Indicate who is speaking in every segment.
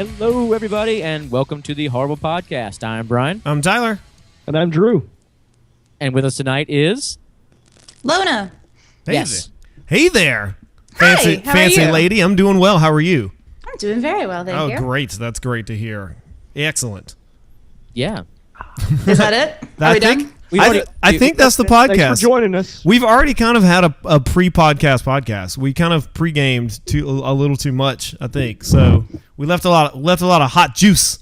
Speaker 1: Hello, everybody, and welcome to the HorrorBull Podcast. I'm Brian.
Speaker 2: I'm Tyler.
Speaker 3: And I'm Drew.
Speaker 1: And with us tonight is...
Speaker 4: Lona.
Speaker 2: Hey
Speaker 1: Yes.
Speaker 2: Hey there.
Speaker 4: Hi,
Speaker 2: Fancy,
Speaker 4: how are
Speaker 2: fancy
Speaker 4: you?
Speaker 2: lady. I'm doing well. How are you?
Speaker 4: I'm doing very well, thank you.
Speaker 2: Great. That's great to hear. Excellent.
Speaker 1: Yeah.
Speaker 4: Is that it? Are we done?
Speaker 2: I think that's the
Speaker 3: Thanks
Speaker 2: podcast.
Speaker 3: for joining us.
Speaker 2: We've already kind of had a pre-podcast. We kind of pre-gamed a little too much, I think. So we left a lot of hot juice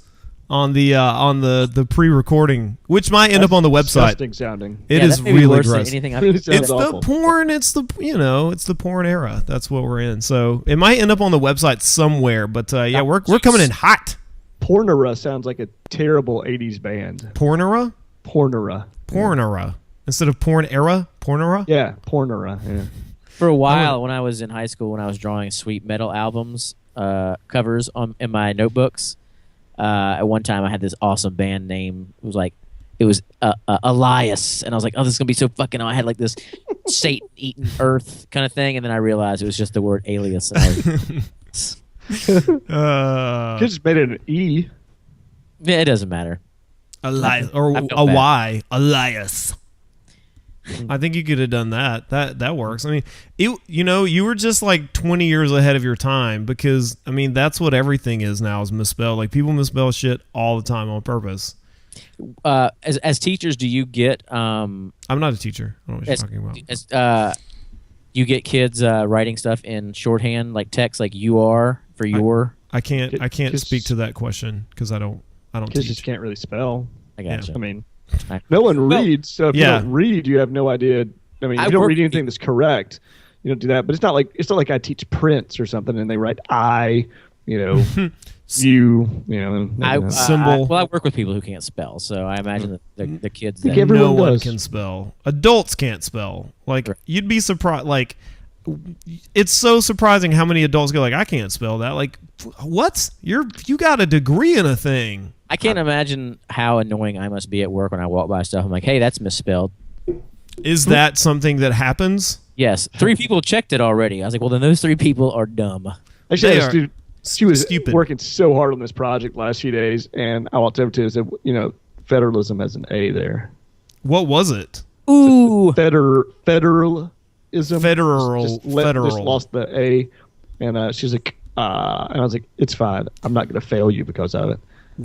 Speaker 2: on the pre-recording, which might end up on the website.
Speaker 3: Disgusting sounding.
Speaker 2: It
Speaker 1: Yeah,
Speaker 2: is
Speaker 1: that may be
Speaker 2: really
Speaker 1: worse than
Speaker 2: gross.
Speaker 1: anything I've
Speaker 3: Really sounds
Speaker 2: It's
Speaker 3: awful.
Speaker 2: the porn. It's the porn era. That's what we're in. So it might end up on the website somewhere. But yeah, we're coming in hot.
Speaker 3: Pornera sounds like a terrible 80s band.
Speaker 2: Pornera.
Speaker 3: Pornera.
Speaker 2: Instead of porn era, pornera.
Speaker 3: Yeah, Pornera. Yeah.
Speaker 1: For a while, when I was in high school, when I was drawing sweet metal albums covers in my notebooks, at one time I had this awesome band name. It was Elias, and I was like, "Oh, this is gonna be so fucking." I had like this Satan-eating Earth kind of thing, and then I realized it was just the word alias. And I was,
Speaker 3: Could just made it an E.
Speaker 1: yeah, it doesn't matter.
Speaker 2: Elias or
Speaker 1: I feel
Speaker 2: a
Speaker 1: bad.
Speaker 2: Y, Elias. I think you could have done that. That works. I mean, you were just like 20 years ahead of your time because I mean that's what everything is now is misspelled. Like people misspell shit all the time on purpose.
Speaker 1: As teachers, do you get
Speaker 2: I'm not a teacher. I don't know what you're talking about.
Speaker 1: you get kids writing stuff in shorthand, like text, like "you are" for your?
Speaker 2: I can't
Speaker 3: Kids-
Speaker 2: speak to that question because I don't
Speaker 3: Kids
Speaker 2: teach.
Speaker 3: just can't really spell.
Speaker 1: I gotcha.
Speaker 3: I mean,
Speaker 1: I-
Speaker 3: no one
Speaker 1: Well,
Speaker 3: reads, so if
Speaker 2: yeah.
Speaker 3: you don't read, you have no idea. I mean,
Speaker 1: I
Speaker 3: you don't
Speaker 1: work-
Speaker 3: read anything that's correct. You don't do that. But it's not like I teach Prince or something and they write I, you,
Speaker 2: Symbol.
Speaker 1: I work with people who can't spell, so I imagine that the kids.
Speaker 3: think
Speaker 1: That,
Speaker 3: everyone
Speaker 2: no one
Speaker 3: does.
Speaker 2: can spell. Adults can't spell. Like
Speaker 1: Right.
Speaker 2: you'd be surprised. Like it's so surprising how many adults go like, I can't spell that. Like what? You got a degree in a thing.
Speaker 1: I can't imagine how annoying I must be at work when I walk by stuff. I'm like, "Hey, that's misspelled."
Speaker 2: Is that something that happens?
Speaker 1: Yes, 3 people checked it already. I was like, "Well, then those 3 people are dumb."
Speaker 3: Actually,
Speaker 2: They
Speaker 3: this
Speaker 2: are
Speaker 3: dude, she was
Speaker 2: stupid.
Speaker 3: working so hard on this project last few days, and I walked over to her and said, federalism has an A there.
Speaker 2: What was it?
Speaker 1: Ooh,
Speaker 3: Federalism.
Speaker 2: Federal.
Speaker 3: Just
Speaker 2: Federal.
Speaker 3: lost the A, and she's like, and I was like, it's fine. I'm not going to fail you because of it.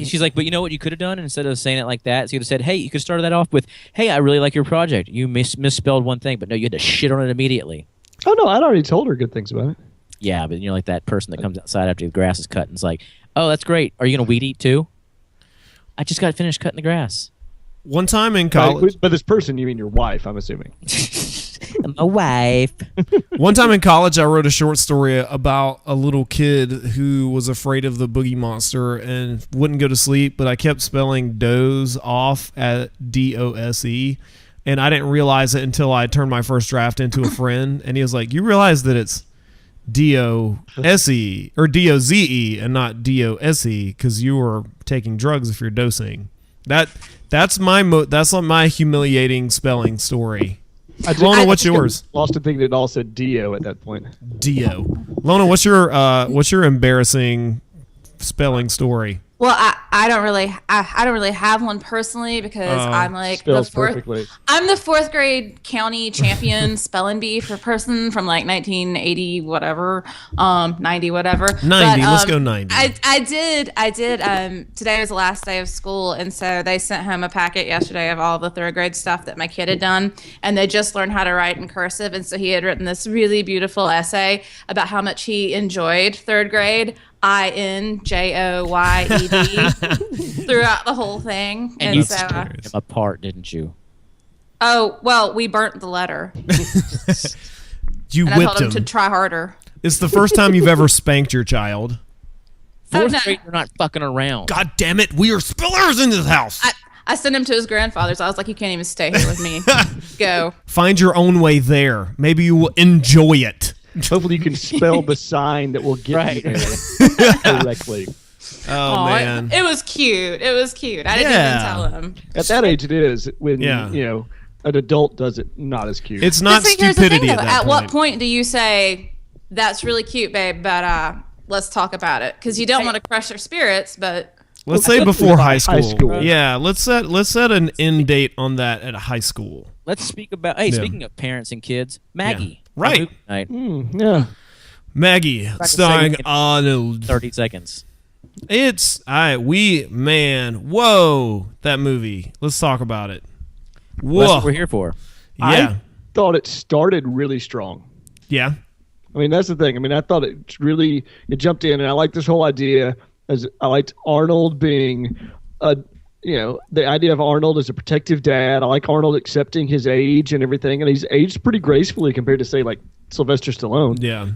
Speaker 1: she's like, "But you know what you could have done instead of saying it like that? So you could have said, hey, you could have started that off with, hey, I really like your project. You misspelled one thing, but no, you had to shit on it immediately."
Speaker 3: Oh no, I'd already told her good things about it.
Speaker 1: Yeah, but you're like that person that comes outside after the grass is cut and is like, "Oh, that's great. Are you gonna weed eat too?" I just got finished cutting the grass.
Speaker 2: One time in college.
Speaker 3: But this person, you mean your wife? I'm assuming.
Speaker 1: My wife.
Speaker 2: One time in college, I wrote a short story about a little kid who was afraid of the boogie monster and wouldn't go to sleep, but I kept spelling doze off at DOSE, and I didn't realize it until I turned my first draft into a friend, and he was like, "You realize that it's DOSE or DOZE and not DOSE because you were taking drugs if you're dosing." That's my humiliating spelling story. Lona, what's yours?
Speaker 3: Lost to think it all said Dio at that point.
Speaker 2: Dio. Lona, what's your embarrassing spelling story?
Speaker 4: Well, I don't really have one personally because I'm like
Speaker 3: Spells perfectly.
Speaker 4: I'm the 4th grade county champion spelling bee for person from like 1980 whatever, 90 whatever.
Speaker 2: 90. Let's go 90.
Speaker 4: I did. Today was the last day of school, and so they sent home a packet yesterday of all the 3rd grade stuff that my kid had done, and they just learned how to write in cursive, and so he had written this really beautiful essay about how much he enjoyed 3rd grade. INJOYED throughout the whole thing.
Speaker 1: And you
Speaker 4: so,
Speaker 1: tore him apart, didn't you?
Speaker 4: oh, well, we burnt the letter.
Speaker 2: You
Speaker 4: And I
Speaker 2: whipped
Speaker 4: told him to
Speaker 2: him.
Speaker 4: try harder.
Speaker 2: It's the first time you've ever spanked your child.
Speaker 4: Oh,
Speaker 1: 4th
Speaker 4: no.
Speaker 1: grade, you're not fucking around.
Speaker 2: God damn it, we are spillers in this house.
Speaker 4: I sent him to his grandfather's. I was like, you can't even stay here with me. Go.
Speaker 2: Find your own way there. Maybe you will enjoy it.
Speaker 3: Hopefully, you can spell the sign that will get
Speaker 1: Right.
Speaker 3: you there correctly.
Speaker 2: Oh,
Speaker 4: Aw,
Speaker 2: man.
Speaker 4: It was cute. It was cute. I didn't
Speaker 2: Yeah.
Speaker 4: even tell him.
Speaker 3: At that age, it is. When
Speaker 2: Yeah.
Speaker 3: an adult does it, not as cute.
Speaker 2: It's not
Speaker 4: But see, here's the
Speaker 2: stupidity
Speaker 4: thing, though.
Speaker 2: at that
Speaker 4: At what point do you say, that's really cute, babe, but let's talk about it, because you don't want to crush their spirits, but
Speaker 2: Let's say before high school.
Speaker 3: High school.
Speaker 2: Yeah, let's set an end date on that at high school.
Speaker 1: Let's speak about. Hey, speaking of parents and kids, Maggie.
Speaker 2: Yeah. Right.
Speaker 1: Night.
Speaker 3: Yeah.
Speaker 2: Maggie, starring Arnold.
Speaker 1: 30 seconds.
Speaker 2: It's whoa, that movie. Let's talk about it. Whoa.
Speaker 1: Well, that's what we're here for.
Speaker 2: Yeah.
Speaker 3: I thought it started really strong.
Speaker 2: Yeah.
Speaker 3: I mean, that's the thing. I mean, I thought it jumped in, and I like this whole idea. As I liked Arnold being the idea of Arnold as a protective dad. I like Arnold accepting his age and everything, and he's aged pretty gracefully compared to, say, like Sylvester Stallone.
Speaker 2: Yeah.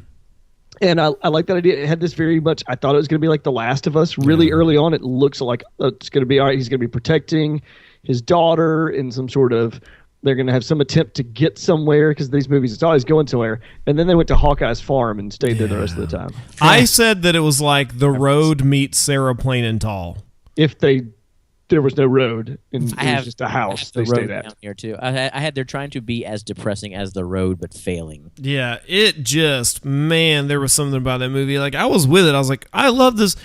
Speaker 3: And I like that idea. It had this very much. I thought it was going to be like The Last of Us. Really early on, it looks like it's going to be all right. He's going to be protecting his daughter in some sort of. They're going to have some attempt to get somewhere, because these movies, it's always going somewhere. And then they went to Hawkeye's farm and stayed there the rest of the time.
Speaker 2: I said that it was like The Road meets Sarah Plain and Tall.
Speaker 3: If there was no road and it was just a house they stayed at.
Speaker 1: Down here too. I had they're trying to be as depressing as The Road, but failing.
Speaker 2: Yeah, it just, man, there was something about that movie. Like, I was with it. I was like, I love this.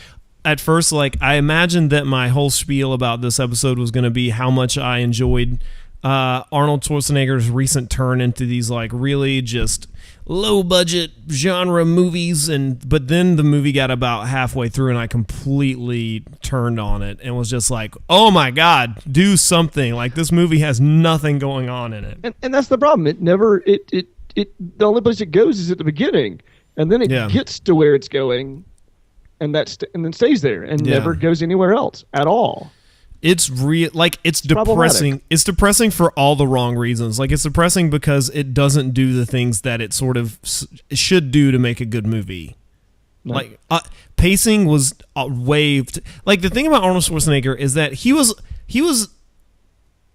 Speaker 2: At first, like, I imagined that my whole spiel about this episode was going to be how much I enjoyed Arnold Schwarzenegger's recent turn into these, like, really just low-budget genre movies, but then the movie got about halfway through and I completely turned on it and was just like, oh my God, do something. Like, this movie has nothing going on in it.
Speaker 3: And that's the problem. It never the only place it goes is at the beginning, and then it gets to where it's going, and then stays there and never goes anywhere else at all.
Speaker 2: It's it's depressing. It's depressing for all the wrong reasons. Like, it's depressing because it doesn't do the things that it sort of should do to make a good movie. No. Like, pacing was waived. Like, the thing about Arnold Schwarzenegger is that he was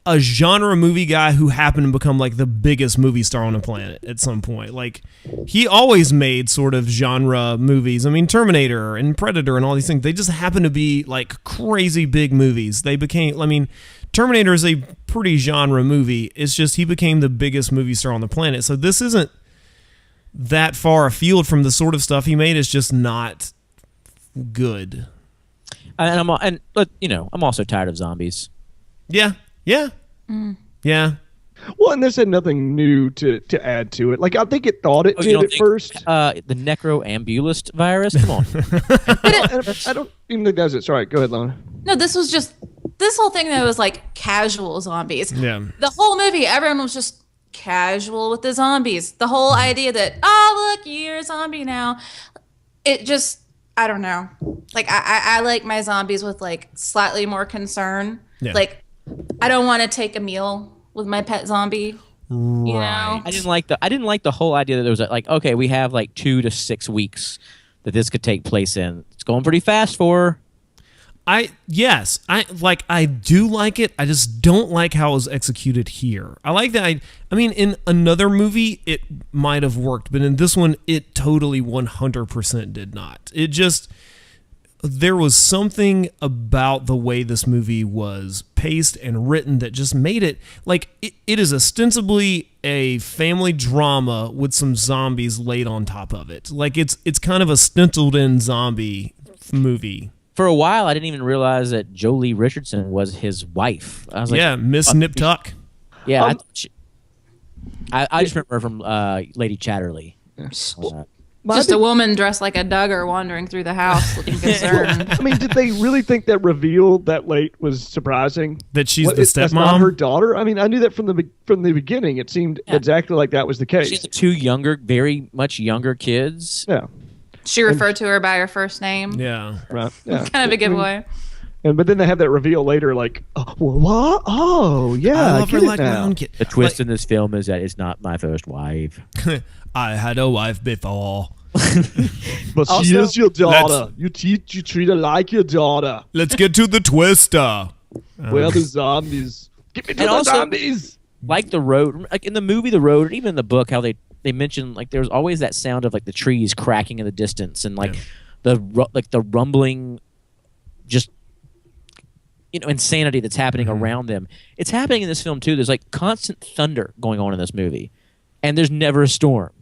Speaker 2: a genre movie guy who happened to become, like, the biggest movie star on the planet at some point. Like, he always made sort of genre movies. I mean, Terminator and Predator and all these things, they just happen to be, like, crazy big movies. Terminator is a pretty genre movie. It's just he became the biggest movie star on the planet. So this isn't that far afield from the sort of stuff he made. It's just not good.
Speaker 1: And I'm also tired of zombies.
Speaker 2: Yeah. Yeah. Yeah.
Speaker 3: Well, and this had nothing new to add to it. Like, I think it thought it did at first.
Speaker 1: The necroambulist virus? Come on.
Speaker 3: I don't even think that's it. Sorry, go ahead, Lona.
Speaker 4: No, this whole thing that was like casual zombies.
Speaker 2: Yeah.
Speaker 4: The whole movie, everyone was just casual with the zombies. The whole idea that, oh, look, you're a zombie now. It just, I don't know. Like, I like my zombies with, like, slightly more concern.
Speaker 2: Yeah.
Speaker 4: Like, I don't want to take a meal with my pet zombie.
Speaker 2: Right.
Speaker 4: You know?
Speaker 1: I didn't like the whole idea that there was like, okay, we have like 2 to 6 weeks that this could take place in. It's going pretty fast for her.
Speaker 2: I do like it. I just don't like how it was executed here. I like that. I mean, in another movie, it might have worked, but in this one, it totally 100% did not. It just, there was something about the way this movie was paced and written that just made it, like, it is ostensibly a family drama with some zombies laid on top of it. Like, it's kind of a stenciled-in zombie movie.
Speaker 1: For a while, I didn't even realize that Jolie Richardson was his wife. I was like,
Speaker 2: yeah, Miss Nip Tuck.
Speaker 1: Yeah, I just remember her from Lady Chatterley.
Speaker 4: Just a woman dressed like a Duggar wandering through the house looking concerned.
Speaker 3: I mean, did they really think that reveal that late was surprising?
Speaker 2: That she's the stepmom?
Speaker 3: That's not her daughter? I mean, I knew that from the beginning. It seemed exactly like that was the case.
Speaker 1: She has 2 younger, very much younger kids.
Speaker 3: Yeah.
Speaker 4: She referred to her by her first name.
Speaker 2: Yeah.
Speaker 3: Right. Yeah.
Speaker 4: Kind of a giveaway.
Speaker 3: But then they have that reveal later, like, oh, what? Oh, yeah, I get it now.
Speaker 1: The twist in this film is that it's not my first wife.
Speaker 2: I had a wife before.
Speaker 3: But she is your daughter. You treat her like your daughter.
Speaker 2: Let's get to the twister.
Speaker 3: Where are the zombies? Get me to the zombies.
Speaker 1: Like The Road, like in the movie The Road, or even in the book, how they mention, like, there's always that sound of, like, the trees cracking in the distance, and like the rumbling, just, you know, insanity that's happening around them. It's happening in this film too. There's like constant thunder going on in this movie, and there's never a storm.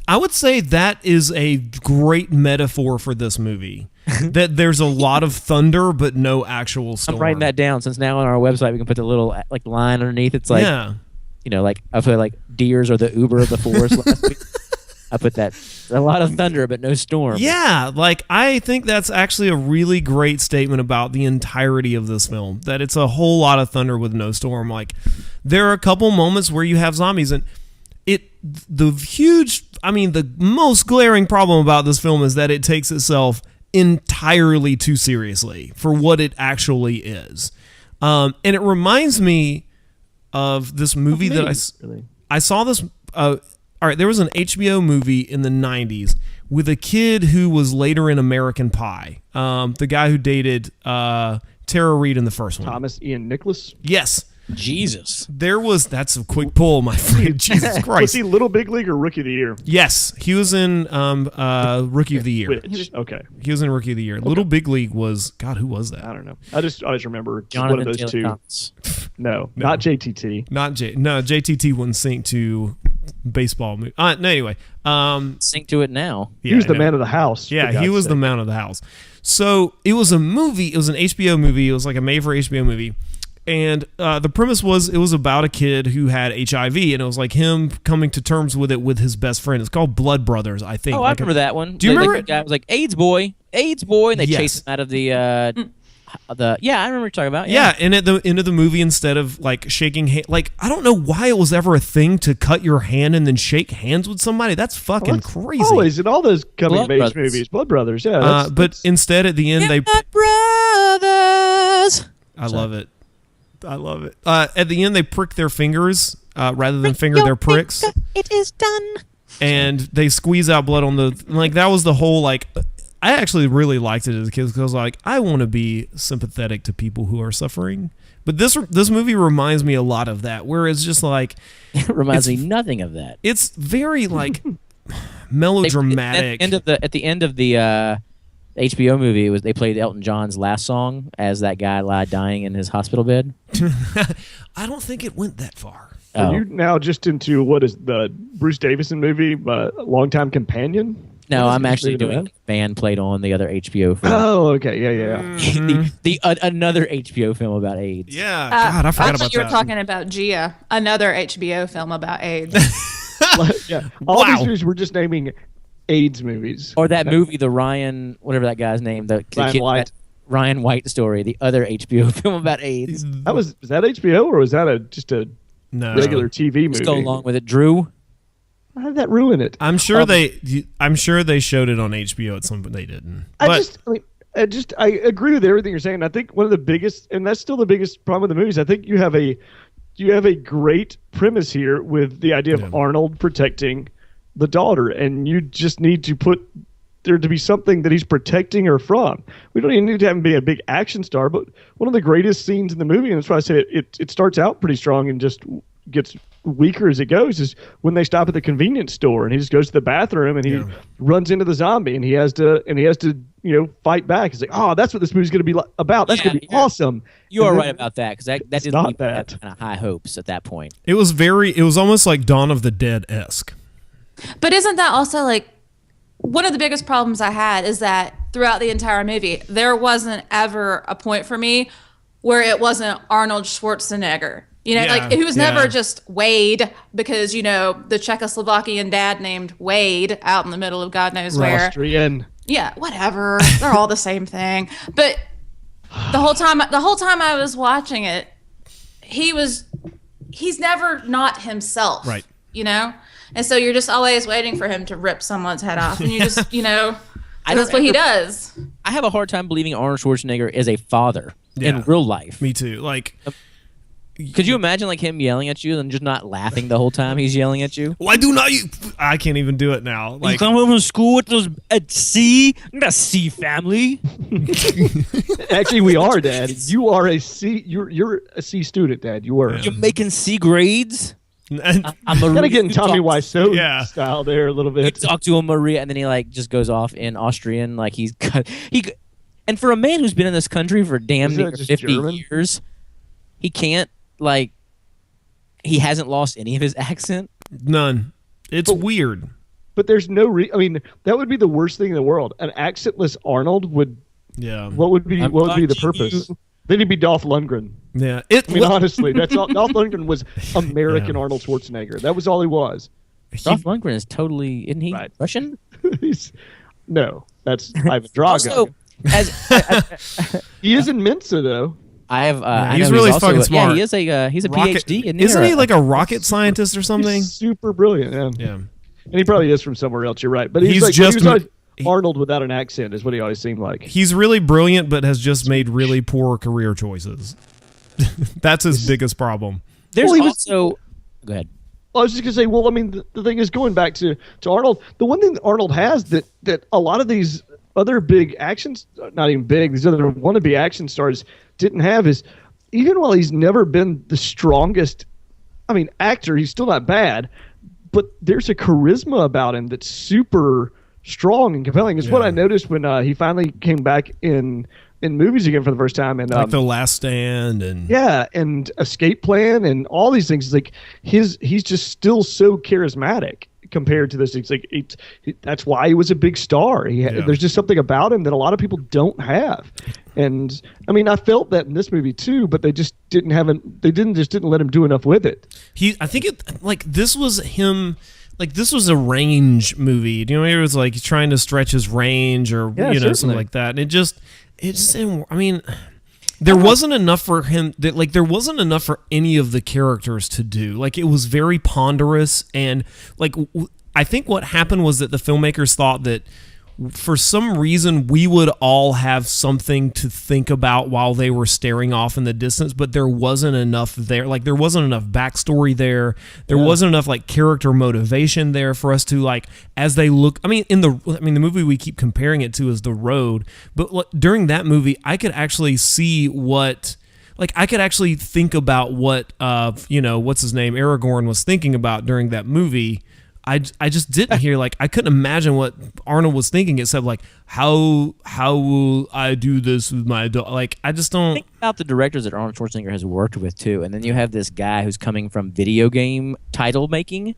Speaker 2: I would say that is a great metaphor for this movie. That there's a lot of thunder, but no actual storm.
Speaker 1: I'm writing that down since now on our website we can put the little like line underneath. It's like, like I put like deers are the Uber of the forest last week. I put that a lot of thunder, but no storm.
Speaker 2: Yeah, like I think that's actually a really great statement about the entirety of this film. That it's a whole lot of thunder with no storm. Like there are a couple moments where you have zombies, and the most glaring problem about this film is that it takes itself entirely too seriously for what it actually is. And it reminds me of this movie I saw this. All right, there was an HBO movie in the 90s with a kid who was later in American Pie. The guy who dated Tara Reid in the first one.
Speaker 3: Thomas Ian Nicholas?
Speaker 2: Yes.
Speaker 1: Jesus.
Speaker 2: That's a quick pull, my friend. Jesus Christ.
Speaker 3: Was he Little Big League or Rookie of the Year?
Speaker 2: Yes, he was in Rookie of the Year.
Speaker 3: Okay.
Speaker 2: He was in Rookie of the Year. Okay. Little Big League was, God, who was that?
Speaker 3: I don't know. I just remember
Speaker 1: Jonathan
Speaker 3: one of those
Speaker 1: Taylor
Speaker 3: two.
Speaker 1: Thomas.
Speaker 3: No, not JTT.
Speaker 2: JTT wouldn't sync to baseball movie. No, anyway.
Speaker 1: Sync to it now.
Speaker 3: Yeah, he was the man of the house.
Speaker 2: Yeah, he was the man of the house. So it was a movie. It was an HBO movie. It was like a made-for-HBO movie. And the premise was it was about a kid who had HIV, and it was like him coming to terms with it with his best friend. It's called Blood Brothers, I think.
Speaker 1: Oh, I remember that one.
Speaker 2: Do you remember it?
Speaker 1: The guy was like, AIDS boy, and they chased him out of the I remember what you're talking about.
Speaker 2: Yeah, and at the end of the movie, instead of like shaking hand, like I don't know why it was ever a thing to cut your hand and then shake hands with somebody. That's fucking crazy.
Speaker 3: Always in all those coming of age movies, Blood Brothers. Yeah,
Speaker 2: but instead at the end they
Speaker 1: brothers.
Speaker 2: I love it. At the end, they prick their fingers rather than finger their pricks.
Speaker 1: It is done.
Speaker 2: And they squeeze out blood on the that was the whole I actually really liked it as a kid because I want to be sympathetic to people who are suffering. But this movie reminds me a lot of that, where it's just like
Speaker 1: it reminds me nothing of that.
Speaker 2: It's very melodramatic.
Speaker 1: At the end of the HBO movie, they played Elton John's last song as that guy lied dying in his hospital bed.
Speaker 2: I don't think it went that far.
Speaker 3: Are you now just into what is the Bruce Davison movie, Longtime Companion?
Speaker 1: No, I'm actually doing band played on the other HBO film.
Speaker 3: Oh, okay, yeah.
Speaker 1: the another HBO film about AIDS.
Speaker 2: Yeah, God, I forgot about that.
Speaker 4: You were talking about Gia, another HBO film about AIDS.
Speaker 3: Yeah, all these movies we're just naming AIDS movies.
Speaker 1: Or that movie, the Ryan, whatever that guy's name, Ryan White story, the other HBO film about AIDS.
Speaker 3: Was that HBO or was that just a regular TV movie?
Speaker 1: Let's go along with it, Drew.
Speaker 3: How did that ruin it?
Speaker 2: I'm sure they showed it on HBO at some point. They didn't.
Speaker 3: I agree with everything you're saying. I think one of the biggest, and that's still the biggest problem with the movies. I think you have a great premise here with the idea of Arnold protecting the daughter, and you just need to put there to be something that he's protecting her from. We don't even need to have him be a big action star, but one of the greatest scenes in the movie, and that's why I say it starts out pretty strong and just gets weaker as it goes, is when they stop at the convenience store and he just goes to the bathroom and he runs into the zombie and he has to fight back. He's like, oh, that's what this movie's going to be about. That's going to be awesome.
Speaker 1: You are right about that, because that didn't
Speaker 3: not
Speaker 1: leave
Speaker 3: that
Speaker 1: kind of high hopes at that point.
Speaker 2: It was almost like Dawn of the Dead-esque.
Speaker 4: But isn't that also one of the biggest problems I had is that throughout the entire movie, there wasn't ever a point for me where it wasn't Arnold Schwarzenegger. It was never just Wade because, the Czechoslovakian dad named Wade out in the middle of God knows where.
Speaker 3: Austrian.
Speaker 4: Yeah, whatever. They're all the same thing. But the whole time I was watching it, he's never not himself.
Speaker 2: Right.
Speaker 4: And so you're just always waiting for him to rip someone's head off. And you just, that's what he does.
Speaker 1: I have a hard time believing Arnold Schwarzenegger is a father in real life.
Speaker 2: Me too.
Speaker 1: Could you imagine him yelling at you and just not laughing the whole time he's yelling at you?
Speaker 2: Why do not you? I can't even do it now.
Speaker 1: You come home from school with those at C, the C family.
Speaker 3: Actually, we are, Dad. You are a C. You're a C student, Dad. You were.
Speaker 1: You're making C grades.
Speaker 3: I'm gonna get in Tommy Wiseau style there a little bit.
Speaker 1: You talk to a Maria, and then he just goes off in Austrian, and for a man who's been in this country for damn near 50 years, he can't he hasn't lost any of his accent.
Speaker 2: None. It's weird.
Speaker 3: but there's no I mean, that would be the worst thing in the world. An accentless Arnold would.
Speaker 2: Yeah.
Speaker 3: What would be the purpose? Then he'd be Dolph Lundgren.
Speaker 2: Yeah.
Speaker 3: Honestly, that's all. Dolph Lundgren was American Arnold Schwarzenegger. That was all he was.
Speaker 1: Dolph Lundgren is totally, isn't he Russian?
Speaker 3: No, that's Ivan Drago.
Speaker 1: Also,
Speaker 3: he is in Mensa though.
Speaker 2: He's really fucking smart.
Speaker 1: Yeah, he's a PhD.
Speaker 2: Isn't he like a rocket scientist or something?
Speaker 3: He's super brilliant. Yeah. And he probably is from somewhere else. You're right, but he was like Arnold without an accent is what he always seemed like.
Speaker 2: He's really brilliant, but has just made really poor career choices. That's his biggest problem.
Speaker 1: There's also. Go ahead.
Speaker 3: I was just gonna say. Well, I mean, the thing is, going back to Arnold, the one thing that Arnold has that a lot of these other big actions, not even big, these other wannabe action stars didn't have is, even while he's never been the strongest, actor, he's still not bad, but there's a charisma about him that's super strong and compelling. Is what I noticed when he finally came back in movies again for the first time, and
Speaker 2: like The Last Stand
Speaker 3: and Escape Plan and all these things. Like he's just still so charismatic compared to this. It's like that's why he was a big star. There's just something about him that a lot of people don't have. And I felt that in this movie too, but they just didn't let him do enough with it.
Speaker 2: I think this was him. Like, this was a range movie. Do you know, it was like he's trying to stretch his range or something like that. And it just there wasn't enough for him. There wasn't enough for any of the characters to do. Like, it was very ponderous, and I think what happened was that the filmmakers thought that for some reason we would all have something to think about while they were staring off in the distance, but there wasn't enough there. Like, there wasn't enough backstory there. There wasn't enough character motivation there for us to as they look. The movie we keep comparing it to is The Road, but during that movie, I could actually see what. I could actually think about what what's his name, Aragorn, was thinking about during that movie. I just didn't hear, I couldn't imagine what Arnold was thinking, except how will I do this with my dog? I just don't
Speaker 1: think about the directors that Arnold Schwarzenegger has worked with too, and then you have this guy who's coming from video game title making.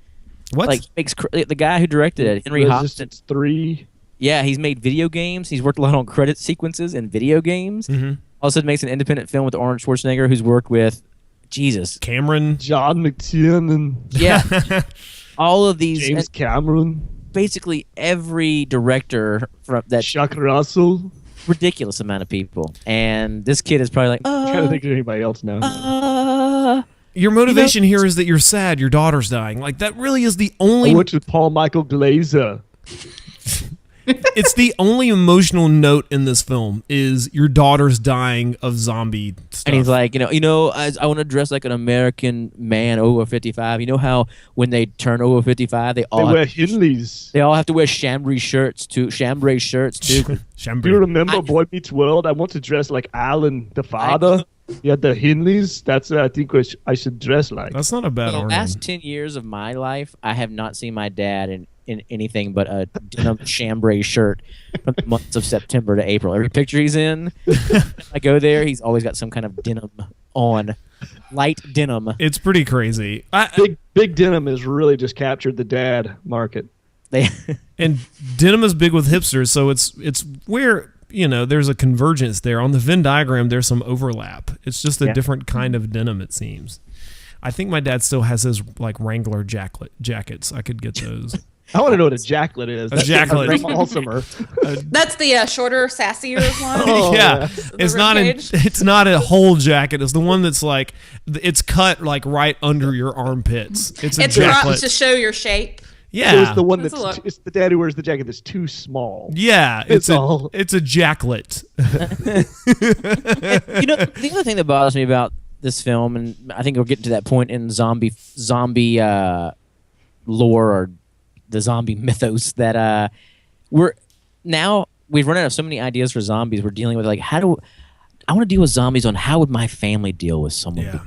Speaker 2: What?
Speaker 1: The guy who directed it, Henry
Speaker 3: Resistance
Speaker 1: Hobson.
Speaker 3: 3.
Speaker 1: Yeah, he's made video games. He's worked a lot on credit sequences in video games.
Speaker 2: Mm-hmm.
Speaker 1: Also makes an independent film with Arnold Schwarzenegger, who's worked with
Speaker 2: Cameron,
Speaker 3: John McTiernan.
Speaker 1: Yeah. All of these
Speaker 3: James Cameron,
Speaker 1: basically every director from that
Speaker 3: Chuck Russell,
Speaker 1: ridiculous amount of people, and this kid is probably
Speaker 3: I'm trying to think of anybody else now.
Speaker 2: Your motivation here is that you're sad your daughter's dying. That really is the only.
Speaker 3: I went with Paul Michael Glazer.
Speaker 2: It's the only emotional note in this film is your daughter's dying of zombie stuff.
Speaker 1: And he's like, I want to dress like an American man over 55. You know how when they turn over 55, they
Speaker 3: wear Hinleys.
Speaker 1: They all have to wear chambray shirts too.
Speaker 2: Chambray.
Speaker 3: Do you remember Boy Meets World? I want to dress like Alan, the father. Yeah, the Hinleys. That's what I think I should dress like.
Speaker 2: That's not a bad
Speaker 1: ornament. The last 10 years of my life, I have not seen my dad in anything but a denim chambray shirt from the months of September to April. Every picture he's in, I go there, he's always got some kind of denim on. Light denim.
Speaker 2: It's pretty crazy.
Speaker 3: Big denim has really just captured the dad market.
Speaker 2: And denim is big with hipsters, so it's where there's a convergence there. On the Venn diagram, there's some overlap. It's just a different kind of denim, it seems. I think my dad still has his Wrangler jackets. I could get those.
Speaker 3: I want to know what a jacklet is.
Speaker 2: A jacklet.
Speaker 3: Awesomer.
Speaker 4: That's the shorter, sassier one.
Speaker 2: Oh, yeah. It's not a whole jacket. It's the one that's it's cut right under your armpits. It's a jacklet
Speaker 4: to show your shape.
Speaker 2: Yeah,
Speaker 3: so it's the one it's the dad who wears the jacket that's too small.
Speaker 2: Yeah, it's a jacklet.
Speaker 1: The other thing that bothers me about this film, and I think we'll get to that point in zombie lore or the zombie mythos, that we've run out of so many ideas for zombies. We're dealing with I want to deal with zombies on how would my family deal with someone.
Speaker 2: Yeah.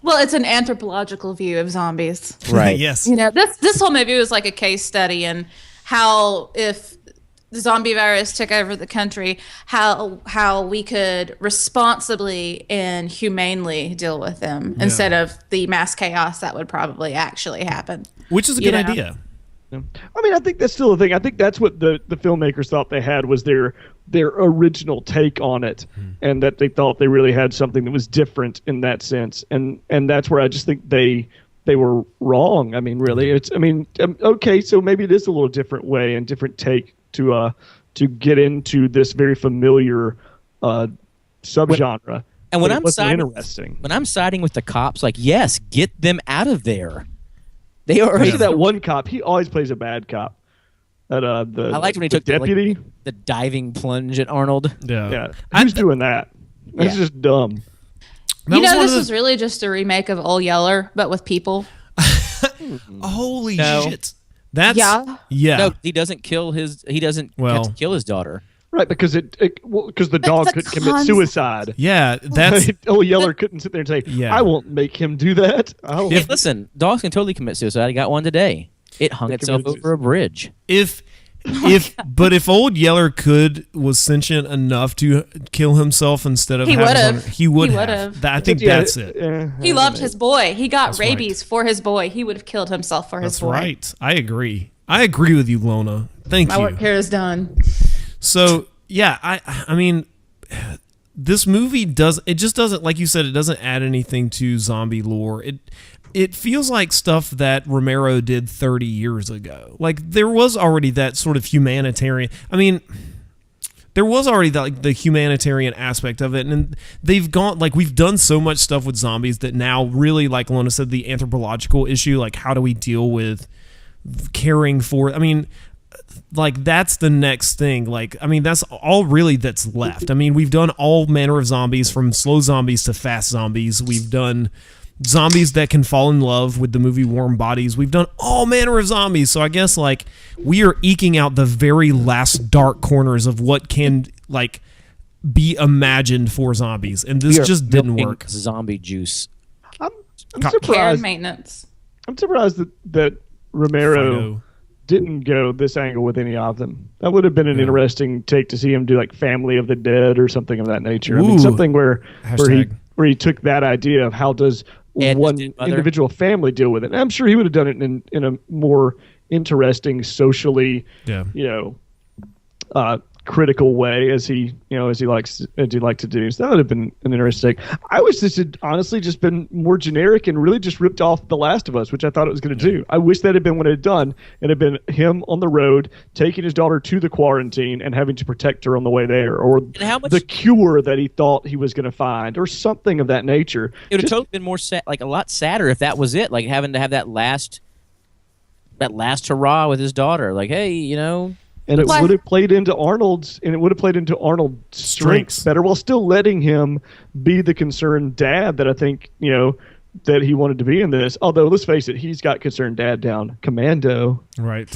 Speaker 4: Well, it's an anthropological view of zombies.
Speaker 1: Right.
Speaker 2: Yes.
Speaker 4: This whole movie was like a case study in how, if the zombie virus took over the country, how we could responsibly and humanely deal with them instead of the mass chaos that would probably actually happen.
Speaker 2: Which is a good idea.
Speaker 3: I mean, I think that's still the thing. I think that's what the filmmakers thought they had was their original take on it, and that they thought they really had something that was different in that sense. And that's where I just think they were wrong. I mean, really, okay, so maybe it is a little different way and different take to get into this very familiar subgenre.
Speaker 1: And when I'm siding with the cops, like, yes, get them out of there. They already
Speaker 3: that one cop. He always plays a bad cop. I
Speaker 1: liked when he took
Speaker 3: deputy,
Speaker 1: the diving plunge at Arnold.
Speaker 3: Yeah. Who's doing that? That's just dumb.
Speaker 4: This was really just a remake of Old Yeller, but with people.
Speaker 2: Holy shit! That's yeah.
Speaker 1: No, he doesn't kill his. He doesn't have to kill his daughter.
Speaker 3: Right, because because the dog couldn't commit suicide.
Speaker 2: Yeah, that's
Speaker 3: Yeller couldn't sit there and say, "I won't make him do that."
Speaker 1: Hey, listen, dogs can totally commit suicide. I got one today. It hung itself over a bridge.
Speaker 2: If Old Yeller was sentient enough to kill himself instead of he would have. I think that's it.
Speaker 3: Yeah,
Speaker 4: he loved his boy. He got rabies for his boy. He would have killed himself for his boy.
Speaker 2: That's right. I agree. I agree with you, Lona. Thank you.
Speaker 4: My work here is done.
Speaker 2: So yeah, I mean, this movie just doesn't, like you said, it doesn't add anything to zombie lore. It feels like stuff that Romero did 30 years ago. Like there was already that sort of humanitarian. I mean, there was already the humanitarian aspect of it, and they've gone we've done so much stuff with zombies that now really, like Lona said, the anthropological issue, like how do we deal with caring for? I mean, like that's the next thing. Like, I mean, that's all really that's left. I mean, we've done all manner of zombies, from slow zombies to fast zombies. We've done zombies that can fall in love with the movie Warm Bodies. We've done all manner of zombies. So I guess like we are eking out the very last dark corners of what can like be imagined for zombies, and this just didn't work.
Speaker 1: Zombie juice.
Speaker 3: I'm surprised.
Speaker 4: Maintenance.
Speaker 3: I'm surprised that Romero didn't go this angle with any of them. That would have been an interesting take to see him do like Family of the Dead or something of that nature.
Speaker 2: Ooh.
Speaker 3: I mean, something where he took that idea of how does one individual family deal with it. And I'm sure he would have done it in a more interesting, socially, critical way as he likes to do. So that would have been an interesting. I wish this had honestly just been more generic and really just ripped off The Last of Us, which I thought it was going to do. I wish that had been what it had done. It had been him on the road taking his daughter to the quarantine and having to protect her on the way there, or the cure that he thought he was going to find, or something of that nature.
Speaker 1: It would have totally been more a lot sadder if that was it. Like having to have that last hurrah with his daughter. Like, hey,
Speaker 3: And it would have played into Arnold's strengths better, while still letting him be the concerned dad that I think, that he wanted to be in this. Although, let's face it, he's got concerned dad down commando.
Speaker 2: Right.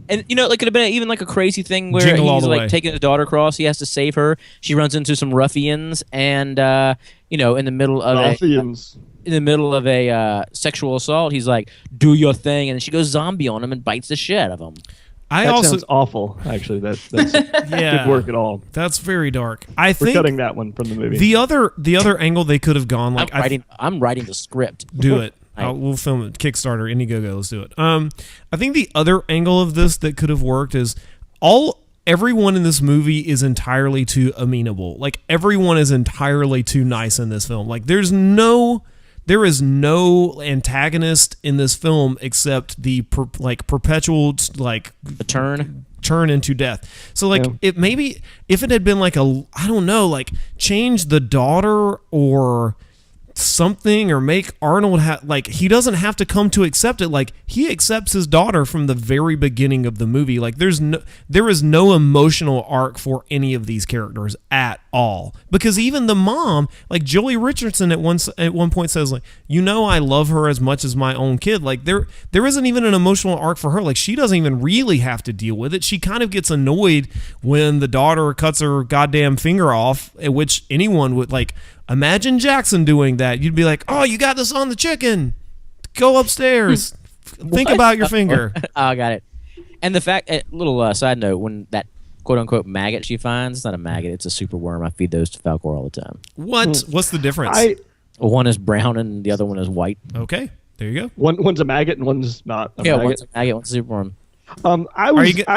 Speaker 1: And, it could have been even like a crazy thing where he's like taking his daughter across. He has to save her. She runs into some ruffians, and, in the middle of a sexual assault, he's like, do your thing. And she goes zombie on him and bites the shit out of him.
Speaker 3: That sounds awful, actually. That's good work at all.
Speaker 2: That's very dark.
Speaker 3: We're cutting that one from the movie.
Speaker 2: The other angle they could have gone, like
Speaker 1: I'm writing the script.
Speaker 2: Do it. We'll film it. Kickstarter, Indiegogo. Let's do it. I think the other angle of this that could have worked is everyone in this movie is entirely too amenable. Like everyone is entirely too nice in this film. Like there is no antagonist in this film except the perpetual turn into death. So if it had been like change the daughter or something, or make Arnold he doesn't have to come to accept it. Like he accepts his daughter from the very beginning of the movie. Like there is no emotional arc for any of these characters at all, because even the mom, like Jolie Richardson at one point says, like, I love her as much as my own kid. Like there isn't even an emotional arc for her. Like she doesn't even really have to deal with it. She kind of gets annoyed when the daughter cuts her goddamn finger off, at which anyone would imagine Jackson doing that. You'd be like, oh, you got this on the chicken. Go upstairs. Think about your finger.
Speaker 1: Oh, I got it. And the fact, little side note, when that quote-unquote maggot she finds, it's not a maggot, it's a super worm. I feed those to Falcor all the time.
Speaker 2: What? What's the difference?
Speaker 1: One is brown and the other one is white.
Speaker 2: Okay. There you go.
Speaker 3: One's a maggot and one's not a maggot.
Speaker 1: One's a maggot, one's a superworm.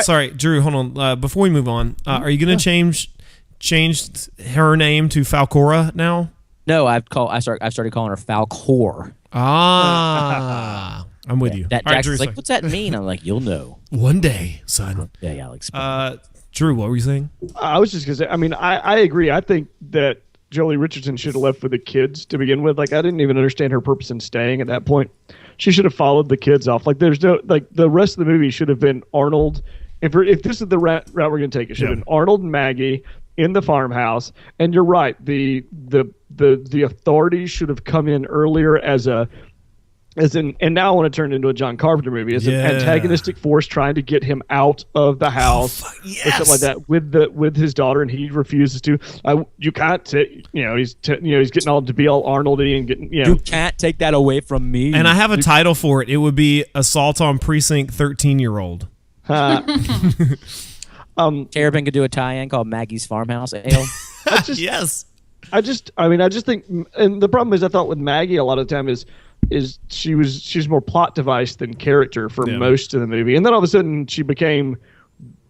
Speaker 2: Sorry, Drew, hold on. Before we move on, are you going to change her name to Falcora now?
Speaker 1: No, I've started calling her Falcor.
Speaker 2: Ah, I'm with you.
Speaker 1: That
Speaker 2: All right,
Speaker 1: Jackson's
Speaker 2: Drew's
Speaker 1: like, what's that mean? I'm like, you'll know.
Speaker 2: One day, son.
Speaker 1: Yeah, I'll explain.
Speaker 2: Drew, what were you saying?
Speaker 3: I was just going to say, I mean, I agree. I think that Jolie Richardson should have left with the kids to begin with. Like, I didn't even understand her purpose in staying at that point. She should have followed the kids off. Like, there's no, like, the rest of the movie should have been Arnold. If this is the route we're going to take, it should have been Arnold and Maggie in the farmhouse. And you're right. The authorities should have come in earlier and now I want to turn it into a John Carpenter movie as an antagonistic force trying to get him out of the house or something like that with his daughter, and he refuses to. You can't take, he's getting all to be all Arnoldy and getting,
Speaker 1: You can't take that away from me.
Speaker 2: And I have a title for it. It would be Assault on Precinct 13-year-old.
Speaker 1: Terrapin could do a tie-in called Maggie's Farmhouse Ale.
Speaker 2: Yes.
Speaker 3: I just think, and the problem is, I thought with Maggie a lot of the time is she's more plot device than character for most of the movie, and then all of a sudden she became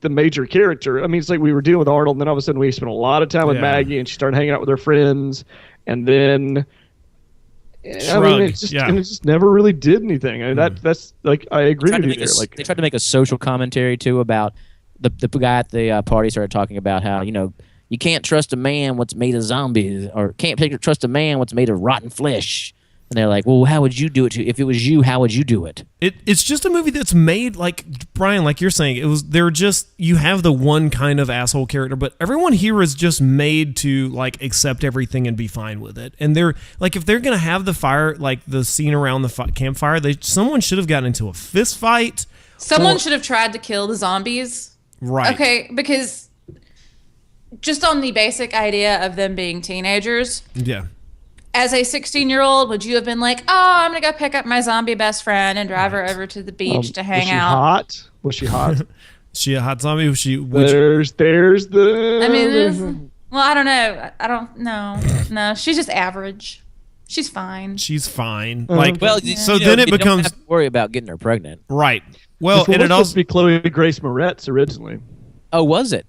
Speaker 3: the major character. I mean, it's like we were dealing with Arnold, and then all of a sudden we spent a lot of time with Maggie, and she started hanging out with her friends, and then it just never really did anything. I mean, that's like, I agree with you there. Like,
Speaker 1: they tried to make a social commentary too about the guy at the party started talking about how you can't trust a man what's made of zombies, or can't trust a man what's made of rotten flesh. And they're like, well, how would you do it? If it was you, how would you do it?
Speaker 2: It's just a movie that's made, like, Brian, like you're saying, you have the one kind of asshole character, but everyone here is just made to, like, accept everything and be fine with it. And they're, like, if they're going to have the fire, like, the scene around the campfire, someone should have gotten into a fist fight.
Speaker 4: Someone should have tried to kill the zombies.
Speaker 2: Right.
Speaker 4: Okay, because just on the basic idea of them being teenagers.
Speaker 2: Yeah.
Speaker 4: As a 16-year-old, would you have been like, I'm going to go pick up my zombie best friend and drive her over to the beach to hang out?
Speaker 3: Was she hot?
Speaker 2: She a hot zombie?
Speaker 3: There's the...
Speaker 4: I mean, I don't know. I don't know. No, she's just average. She's fine.
Speaker 2: She's fine.
Speaker 1: So
Speaker 2: then it becomes...
Speaker 1: don't have to worry about getting her pregnant.
Speaker 2: Right. Well, and it also...
Speaker 3: supposed to be Chloe Grace Moretz originally.
Speaker 1: Oh, was it?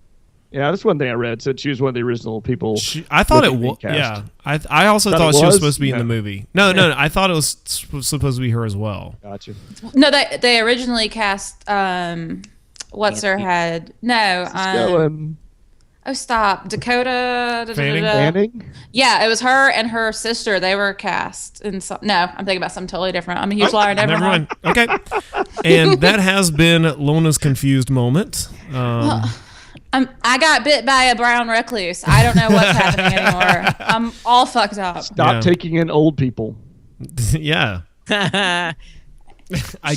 Speaker 3: Yeah, that's one thing I read. Said she was one of the original people.
Speaker 2: I thought it was. Yeah, I also thought she was supposed to be in the movie. No, I thought it was supposed to be her as well.
Speaker 3: Gotcha.
Speaker 4: No, they originally cast what's her head? No, oh stop, Dakota
Speaker 3: Fanning.
Speaker 4: Yeah, it was her and her sister. They were cast in some. No, I'm thinking about something totally different. I'm a huge liar. Never mind.
Speaker 2: Okay, and that has been Lona's confused moment.
Speaker 4: I got bit by a brown recluse. I don't know what's happening anymore. I'm all fucked up.
Speaker 3: Stop taking in old people.
Speaker 2: Yeah. I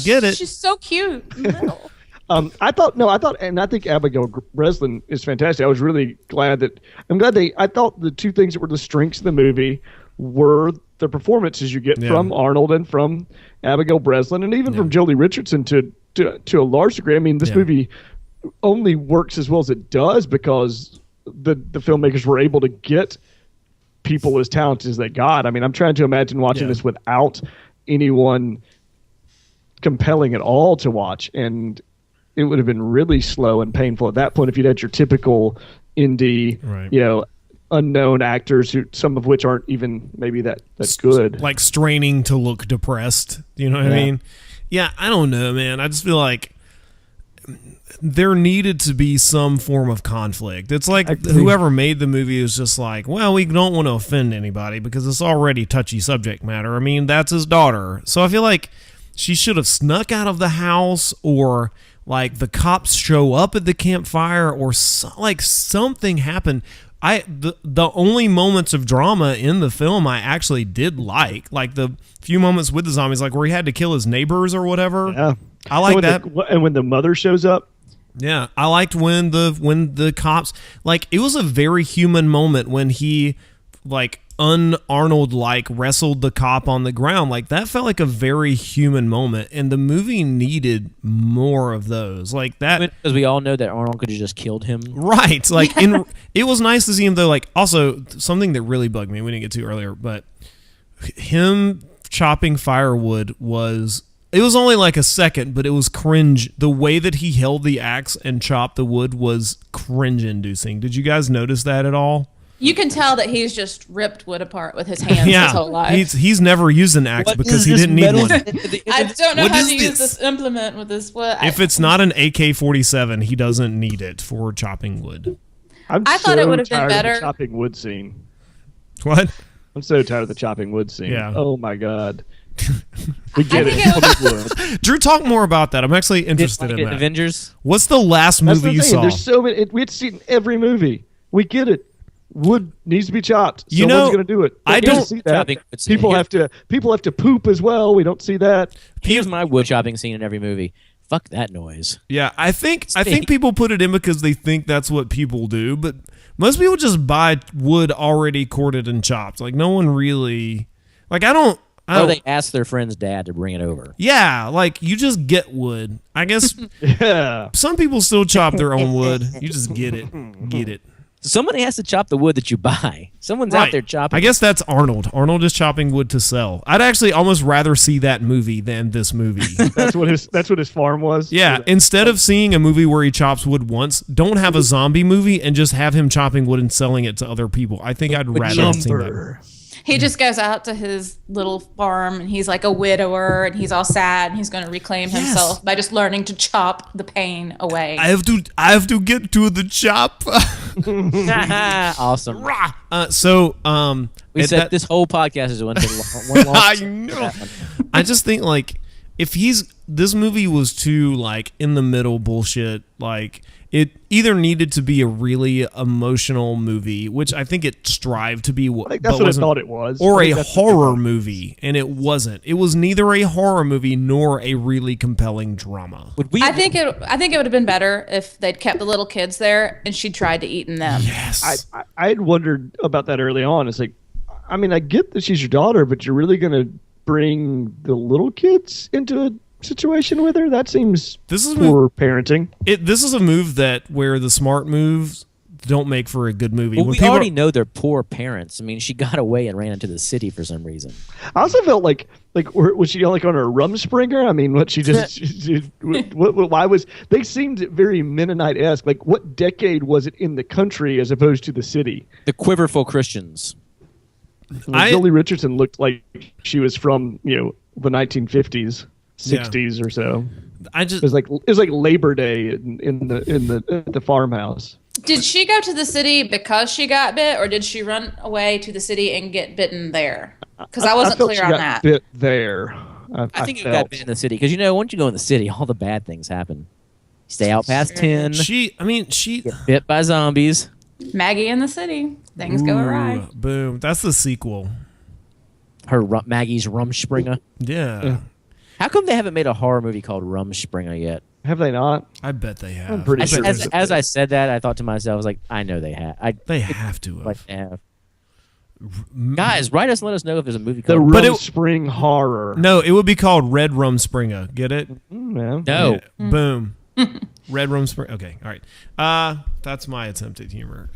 Speaker 2: get it.
Speaker 4: She's so cute. Little.
Speaker 3: I thought, and I think Abigail Breslin is fantastic. I was really glad I thought the two things that were the strengths of the movie were the performances you get from Arnold and from Abigail Breslin, and even from Jolie Richardson to a large degree. I mean, this movie only works as well as it does because the filmmakers were able to get people as talented as they got. I mean, I'm trying to imagine watching this without anyone compelling at all to watch, and it would have been really slow and painful at that point if you'd had your typical indie, unknown actors, who some of which aren't even maybe that good.
Speaker 2: Like straining to look depressed. You know what I mean? Yeah, I don't know, man. I just feel like there needed to be some form of conflict. It's like whoever made the movie is just like, well, we don't want to offend anybody because it's already touchy subject matter. I mean, that's his daughter. So I feel like she should have snuck out of the house, or like the cops show up at the campfire, or something happened. The only moments of drama in the film I actually did like the few moments with the zombies, like where he had to kill his neighbors or whatever.
Speaker 3: Yeah,
Speaker 2: I like that.
Speaker 3: And when the mother shows up.
Speaker 2: Yeah, I liked when the cops, like, it was a very human moment when he, like, un-Arnold, like, wrestled the cop on the ground. Like, that felt like a very human moment, and the movie needed more of those. Like, that...
Speaker 1: Because we all know that Arnold could have just killed him.
Speaker 2: Right. Like, it was nice to see him, though, like, also, something that really bugged me, we didn't get to earlier, but him chopping firewood was. It was only like a second, but it was cringe. The way that he held the axe and chopped the wood was cringe-inducing. Did you guys notice that at all?
Speaker 4: You can tell that he's just ripped wood apart with his hands his whole life.
Speaker 2: He's never used an axe because he didn't need one.
Speaker 4: I don't know how to use this implement with this wood.
Speaker 2: If it's not an AK-47, he doesn't need it for chopping wood.
Speaker 4: I thought it would have been better.
Speaker 3: Of the chopping wood scene.
Speaker 2: What?
Speaker 3: I'm so tired of the chopping wood scene.
Speaker 2: Yeah.
Speaker 3: Oh my god. We get it.
Speaker 2: Drew, talk more about that. I'm actually interested in that.
Speaker 1: Avengers.
Speaker 2: What's the last movie you saw?
Speaker 3: There's so many. We had seen every movie. We get it. Wood needs to be chopped.
Speaker 2: You
Speaker 3: Someone's going to do it.
Speaker 2: I don't
Speaker 3: see that. People have to poop as well. We don't see that.
Speaker 1: Here's my wood chopping scene in every movie. Fuck that noise.
Speaker 2: Yeah, I think people put it in because they think that's what people do, but most people just buy wood already corded and chopped. Like no one really like I don't
Speaker 1: Or they ask their friend's dad to bring it over.
Speaker 2: Yeah, like you just get wood. I guess some people still chop their own wood. You just get it. Get it.
Speaker 1: Somebody has to chop the wood that you buy. Someone's out there chopping.
Speaker 2: I guess that's Arnold. Arnold is chopping wood to sell. I'd actually almost rather see that movie than this movie.
Speaker 3: That's what his farm was.
Speaker 2: Yeah, instead of seeing a movie where he chops wood once, don't have a zombie movie and just have him chopping wood and selling it to other people. I think I'd rather have seen that.
Speaker 4: He just goes out to his little farm and he's like a widower and he's all sad and he's going to reclaim himself by just learning to chop the pain away.
Speaker 2: I have to get to the chop.
Speaker 1: Awesome.
Speaker 2: We
Speaker 1: said this whole podcast is one long
Speaker 2: I know. I just think like if this movie was too like in the middle bullshit, like it either needed to be a really emotional movie, which I think it strived to be,
Speaker 3: I think that's what I thought it was,
Speaker 2: or a horror movie, and it wasn't. It was neither a horror movie nor a really compelling drama.
Speaker 4: I think it would have been better if they'd kept the little kids there and she tried to eat them.
Speaker 2: Yes,
Speaker 3: I had wondered about that early on. It's like, I mean, I get that she's your daughter, but you're really going to bring the little kids into a situation with her? That seems poor parenting.
Speaker 2: This is a move where the smart moves don't make for a good movie.
Speaker 1: Well, we already know they're poor parents. I mean, she got away and ran into the city for some reason.
Speaker 3: I also felt like was she like on her Rumspringer? I mean, what she just why was they seemed very Mennonite-esque? Like, what decade was it in the country as opposed to the city?
Speaker 1: The Quiverful Christians.
Speaker 3: Jolie Richardson looked like she was from the 1950s. 60s or so. It was like Labor Day in the farmhouse.
Speaker 4: Did she go to the city because she got bit, or did she run away to the city and get bitten there? Because I wasn't clear on that.
Speaker 3: Bit there.
Speaker 1: I think you got bit in the city because once you go in the city, all the bad things happen. Stay out past 10.
Speaker 2: She
Speaker 1: get bit by zombies.
Speaker 4: Maggie in the city. Things go awry.
Speaker 2: Boom. That's the sequel.
Speaker 1: Maggie's Rumspringer.
Speaker 2: Yeah.
Speaker 1: How come they haven't made a horror movie called Rumspringer yet?
Speaker 3: Have they not?
Speaker 2: I bet they have.
Speaker 3: I'm pretty sure.
Speaker 1: As I said that, I thought to myself, I was like, I know they have.
Speaker 2: They have to have.
Speaker 1: Like they have. Guys, write us and let us know if there's a movie called
Speaker 3: The Rumspring Horror.
Speaker 2: No, it would be called Red Rumspringer. Get it?
Speaker 3: No.
Speaker 1: Yeah.
Speaker 2: Boom. Red Rumspringa. Okay, all right. That's my attempt at humor.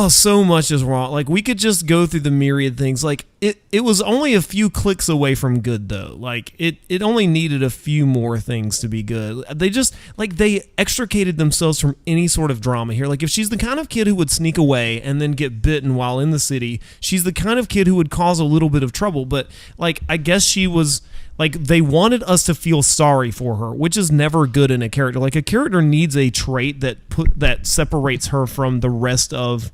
Speaker 2: So much is wrong. Like, we could just go through the myriad things. Like, it was only a few clicks away from good, though. Like, it only needed a few more things to be good. They just, they extricated themselves from any sort of drama here. Like, if she's the kind of kid who would sneak away and then get bitten while in the city, she's the kind of kid who would cause a little bit of trouble. But, I guess she was... they wanted us to feel sorry for her, which is never good in a character. Like, a character needs a trait that separates her from the rest of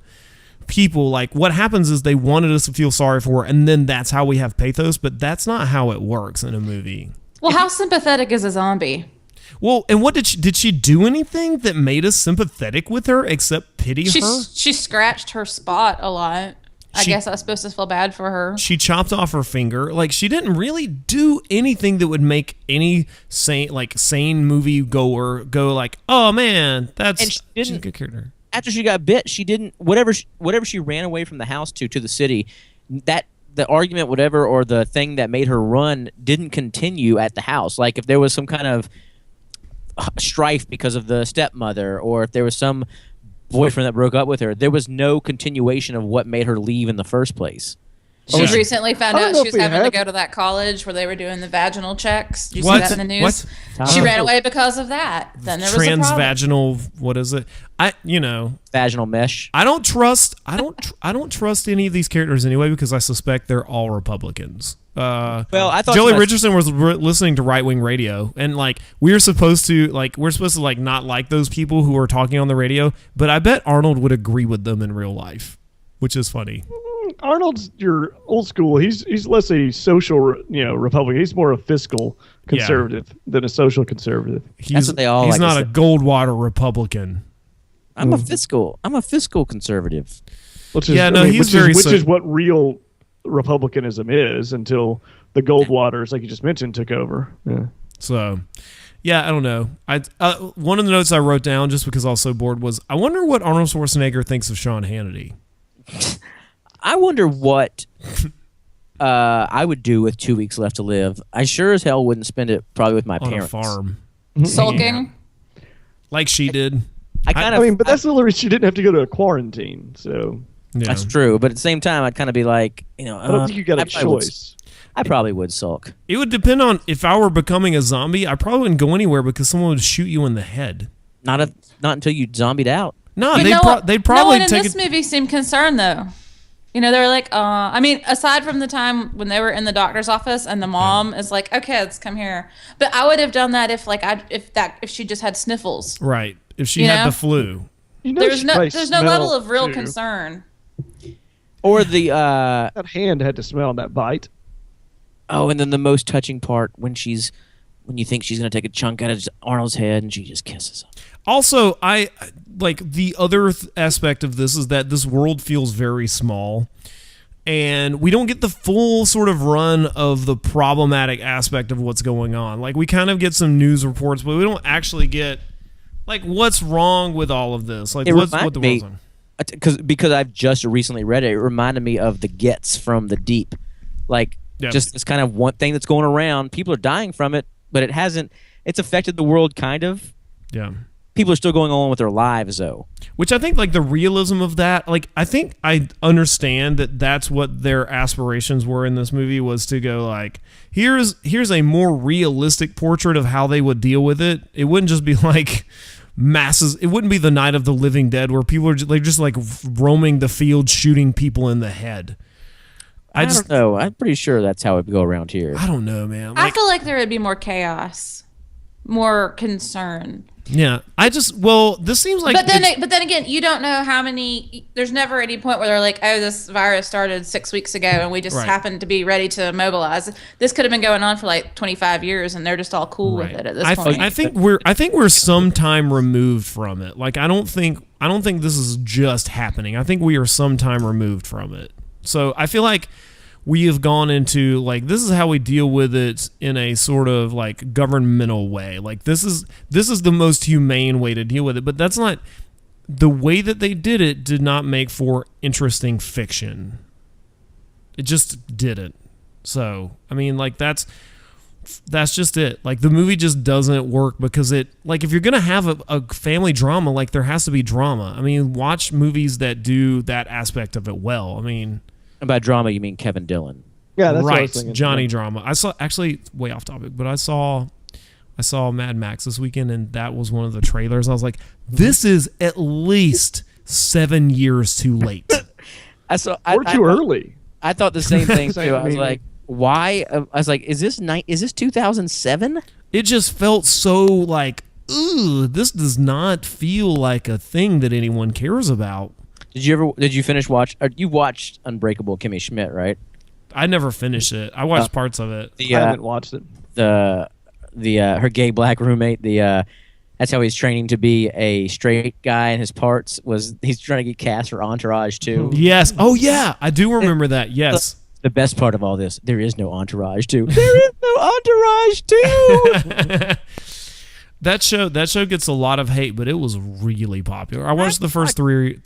Speaker 2: people. Like, what happens is they wanted us to feel sorry for her, and then that's how we have pathos, but that's not how it works in a movie.
Speaker 4: Well, how sympathetic is a zombie?
Speaker 2: Well, and what did she do anything that made us sympathetic with her except pity her?
Speaker 4: She scratched her spot a lot. I guess I was supposed to feel bad for her.
Speaker 2: She chopped off her finger. She didn't really do anything that would make any sane movie goer go oh man, she's a good character.
Speaker 1: After she got bit, she didn't whatever she ran away from the house to the city. That the argument, whatever, or the thing that made her run didn't continue at the house. Like if there was some kind of strife because of the stepmother, or if there was some boyfriend that broke up with her, there was no continuation of what made her leave in the first place.
Speaker 4: She's recently found
Speaker 3: I don't
Speaker 4: out
Speaker 3: know
Speaker 4: she
Speaker 3: if
Speaker 4: was
Speaker 3: we
Speaker 4: having to
Speaker 3: have-
Speaker 4: go to that college where they were doing the vaginal checks. Did you
Speaker 2: What?
Speaker 4: see that in the news?
Speaker 2: What?
Speaker 4: She ran away because of that. Then there was a problem.
Speaker 2: Transvaginal, what is it?
Speaker 1: Vaginal mesh.
Speaker 2: I don't trust any of these characters anyway because I suspect they're all Republicans.
Speaker 1: Well, I thought
Speaker 2: Joey Richardson was listening to right wing radio, and like we're supposed to like not like those people who are talking on the radio, but I bet Arnold would agree with them in real life, which is funny.
Speaker 3: Arnold's your old school. He's less a social, Republican. He's more a fiscal conservative than a social conservative.
Speaker 1: That's what they all
Speaker 2: He's
Speaker 1: like to
Speaker 2: not a
Speaker 1: say.
Speaker 2: Goldwater Republican.
Speaker 1: I'm a fiscal conservative.
Speaker 3: Which is,
Speaker 2: he's very
Speaker 3: which is what real Republicanism is until the Goldwaters, like you just mentioned, took over. Yeah.
Speaker 2: So, yeah, I don't know. One of the notes I wrote down just because I was so bored was I wonder what Arnold Schwarzenegger thinks of Sean Hannity.
Speaker 1: I wonder what I would do with 2 weeks left to live. I sure as hell wouldn't spend it probably with my
Speaker 2: On
Speaker 1: parents.
Speaker 2: a farm.
Speaker 4: Sulking.
Speaker 2: Like she did.
Speaker 1: I kind
Speaker 3: I mean,
Speaker 1: of.
Speaker 3: but that's the only reason she didn't have to go to a quarantine. So
Speaker 2: Yeah.
Speaker 1: That's true, but at the same time, I'd kind of be like,
Speaker 3: I don't think you got a choice.
Speaker 1: I probably would sulk.
Speaker 2: It would depend on if I were becoming a zombie. I probably wouldn't go anywhere because someone would shoot you in the head.
Speaker 1: Not until you zombied out.
Speaker 2: No,
Speaker 4: But
Speaker 2: they'd
Speaker 4: no
Speaker 2: probably
Speaker 4: one in
Speaker 2: take
Speaker 4: this
Speaker 2: it.
Speaker 4: movie seemed concerned though. They were like, I mean, aside from the time when they were in the doctor's office and the mom is like, okay, let's come here. But I would have done that if she just had sniffles.
Speaker 2: Right. If she had the flu.
Speaker 4: There's no level of real concern.
Speaker 1: Or the
Speaker 3: That hand had to smell that bite.
Speaker 1: oh, and then the most touching part when you think she's gonna take a chunk out of Arnold's head and she just kisses him.
Speaker 2: Also, I like the other aspect of this is that this world feels very small, and we don't get the full sort of run of the problematic aspect of what's going on. Like we kind of get some news reports, but we don't actually get like what's wrong with all of this. Like what the world's on.
Speaker 1: Because I've just recently read it. It reminded me of the Gets from the Deep, like just this kind of one thing that's going around. People are dying from it, but it hasn't. It's affected the world kind of.
Speaker 2: Yeah.
Speaker 1: People are still going on with their lives though.
Speaker 2: Which I think like the realism of that, like I think I understand that that's what their aspirations were in this movie, was to go like here's a more realistic portrait of how they would deal with it. It wouldn't just be like masses. It wouldn't be the Night of the Living Dead where people are just like roaming the field shooting people in the head.
Speaker 1: I don't know. I'm pretty sure that's how it would go around here.
Speaker 2: I don't know, man.
Speaker 4: I feel like there would be more chaos, more concern.
Speaker 2: Yeah, this seems like.
Speaker 4: But then again, you don't know how many. There's never any point where they're like, "Oh, this virus started 6 weeks ago, and we just happened to be ready to mobilize." This could have been going on for like 25 years, and they're just all cool with it at this point.
Speaker 2: I think we're some time removed from it. Like I don't think this is just happening. I think we are some time removed from it. So I feel like we have gone into like this is how we deal with it in a sort of like governmental way. Like this is the most humane way to deal with it, but that's not the way that they did it. Did not make for interesting fiction. It just didn't. So I mean, like that's just it. Like the movie just doesn't work because it like if you're gonna have a family drama, like there has to be drama. I mean, watch movies that do that aspect of it well. I mean.
Speaker 1: And by drama, you mean Kevin Dillon.
Speaker 3: Yeah, that's what I
Speaker 2: right,
Speaker 3: was thinking.
Speaker 2: Johnny Drama. I saw actually way off topic, but I saw Mad Max this weekend, and that was one of the trailers. I was like, this is at least 7 years too late.
Speaker 3: Or too early.
Speaker 1: I thought the same thing too. I was like, why? I was like, is this 2007?
Speaker 2: It just felt so like, ooh, this does not feel like a thing that anyone cares about.
Speaker 1: Did you finish you watched Unbreakable Kimmy Schmidt, right?
Speaker 2: I never finished it. I watched parts of it.
Speaker 3: I haven't watched it.
Speaker 1: Her gay black roommate, that's how he's training to be a straight guy, and his parts was he's trying to get cast for Entourage too.
Speaker 2: Yes. Oh yeah, I do remember that. Yes.
Speaker 1: The best part of all this, there is no Entourage 2. There is no Entourage 2.
Speaker 2: That show gets a lot of hate, but it was really popular. I watched the first three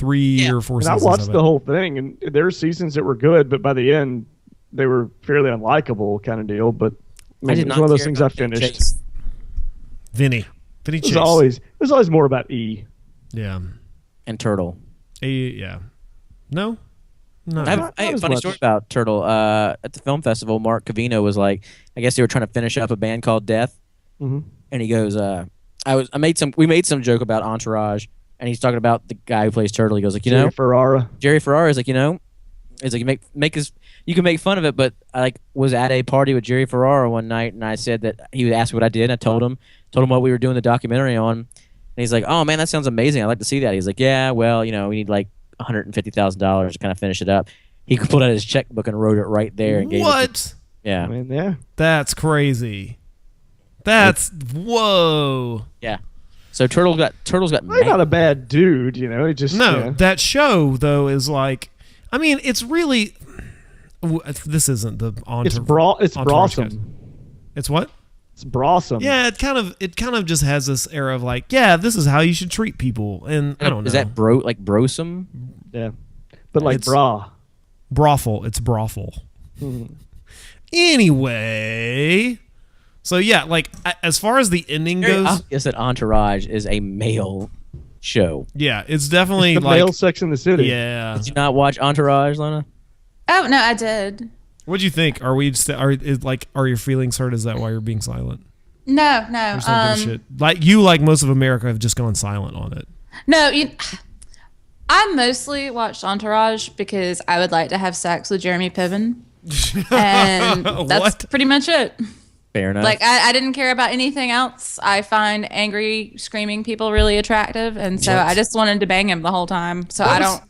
Speaker 2: or four
Speaker 3: And
Speaker 2: seasons.
Speaker 3: I watched the whole thing, and there were seasons that were good, but by the end, they were fairly unlikable kind of deal. But
Speaker 1: I did not
Speaker 3: it's one of those
Speaker 1: care
Speaker 3: things I
Speaker 1: about
Speaker 3: finished.
Speaker 1: Chase.
Speaker 2: Vinny
Speaker 3: It
Speaker 2: Chase.
Speaker 3: was always more about E.
Speaker 2: Yeah.
Speaker 1: And Turtle.
Speaker 2: Yeah. No. No.
Speaker 1: I have
Speaker 3: Not
Speaker 1: a
Speaker 3: as
Speaker 1: funny
Speaker 3: much.
Speaker 1: story about Turtle. At the film festival, Mark Cavino was like, I guess they were trying to finish up a band called Death, and he goes, we made some joke about Entourage, and he's talking about the guy who plays Turtle. He goes like, Jerry Ferrara is like, he's like, you can make fun of it, but I was at a party with Jerry Ferrara one night, and I said that he would ask me what I did, and I told him what we were doing the documentary on, and he's like, oh man, that sounds amazing. I'd like to see that. He's like, yeah, well, we need like $150,000 to kind of finish it up. He pulled out his checkbook and wrote it right there and gave
Speaker 2: What?
Speaker 1: Yeah.
Speaker 3: I mean, yeah.
Speaker 2: That's crazy. That's whoa.
Speaker 1: Yeah. So Turtle's got
Speaker 3: He's not a bad dude, He just
Speaker 2: that show though is like, I mean, it's really. This isn't the
Speaker 3: It's
Speaker 2: Entourage.
Speaker 3: brawsome.
Speaker 2: It's what?
Speaker 3: It's brawsome.
Speaker 2: Yeah, it kind of just has this era of like, yeah, this is how you should treat people, and I don't know.
Speaker 1: Is that brosome?
Speaker 3: Yeah. But like
Speaker 2: It's-
Speaker 3: bra.
Speaker 2: brothel? It's brothel. Anyway, so yeah, like as far as the ending
Speaker 1: Very
Speaker 2: goes,
Speaker 1: obvious that Entourage is a male show.
Speaker 2: yeah, it's definitely
Speaker 3: The
Speaker 2: like
Speaker 3: male Sex in the City.
Speaker 2: yeah.
Speaker 1: Did you not watch Entourage, Lana?
Speaker 4: Oh no, I did.
Speaker 2: What'd you think? Are your feelings hurt? Is that why you're being silent?
Speaker 4: No.
Speaker 2: Or just don't give a shit? Like most of America have just gone silent on it.
Speaker 4: No, I mostly watched Entourage because I would like to have sex with Jeremy Piven, and that's
Speaker 2: What?
Speaker 4: pretty much it.
Speaker 1: Fair enough.
Speaker 4: Like I didn't care about anything else. I find angry, screaming people really attractive, and so I just wanted to bang him the whole time. So I don't.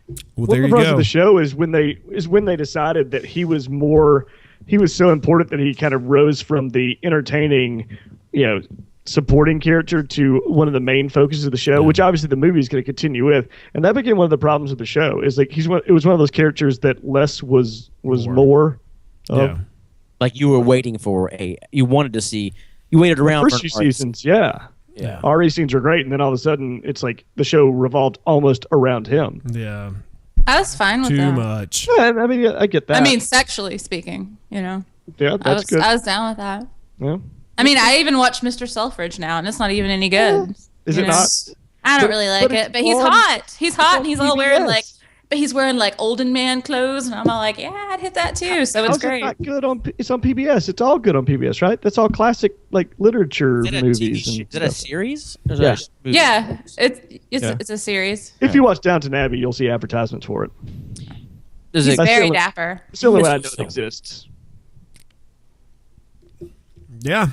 Speaker 2: Well,
Speaker 3: What
Speaker 2: there you
Speaker 3: the
Speaker 2: go.
Speaker 3: the show is when they decided that he was so important that he kind of rose from the entertaining, supporting character to one of the main focuses of the show, which obviously the movie is going to continue with. And that became one of the problems with the show. Is like it was one of those characters that less was more.
Speaker 2: Yeah.
Speaker 1: like you were waiting for you wanted to see, you waited around
Speaker 3: First
Speaker 1: for
Speaker 3: few
Speaker 1: an arc.
Speaker 3: seasons, yeah.
Speaker 1: Yeah.
Speaker 3: RE scenes are great, and then all of a sudden it's like the show revolved almost around him.
Speaker 2: Yeah.
Speaker 4: I was fine with
Speaker 2: Too
Speaker 4: that.
Speaker 2: much.
Speaker 3: And I mean, yeah, I get that.
Speaker 4: I mean, sexually speaking,
Speaker 3: yeah,
Speaker 4: I
Speaker 3: that's good.
Speaker 4: was down with that.
Speaker 3: Yeah.
Speaker 4: I mean, I even watched Mr. Selfridge now, and it's not even any good.
Speaker 3: Is
Speaker 4: you
Speaker 3: it
Speaker 4: know?
Speaker 3: not?
Speaker 4: I don't
Speaker 3: But-
Speaker 4: really like
Speaker 3: but
Speaker 4: it,
Speaker 3: it's
Speaker 4: but he's
Speaker 3: on-
Speaker 4: hot. He's hot, and he's all wearing
Speaker 3: PBS.
Speaker 4: but he's wearing like olden man clothes, and I'm all like, yeah, I'd hit that too. So it's
Speaker 3: How's it
Speaker 4: great.
Speaker 3: not good on? It's on PBS. It's all good on PBS, right? That's all classic like literature
Speaker 1: Is it a
Speaker 3: movies.
Speaker 1: TV
Speaker 3: and
Speaker 1: Is it a
Speaker 3: stuff.
Speaker 1: series? Or is
Speaker 3: Yeah.
Speaker 1: it a movie?
Speaker 4: Yeah, it's
Speaker 3: Yeah.
Speaker 4: it's a series.
Speaker 3: If you watch Downton Abbey, you'll see advertisements for it.
Speaker 1: Does
Speaker 4: He's
Speaker 1: it,
Speaker 3: That's
Speaker 4: very
Speaker 3: the only-
Speaker 4: dapper.
Speaker 3: It's the only way I know
Speaker 1: Mr.
Speaker 3: it exists.
Speaker 2: Yeah.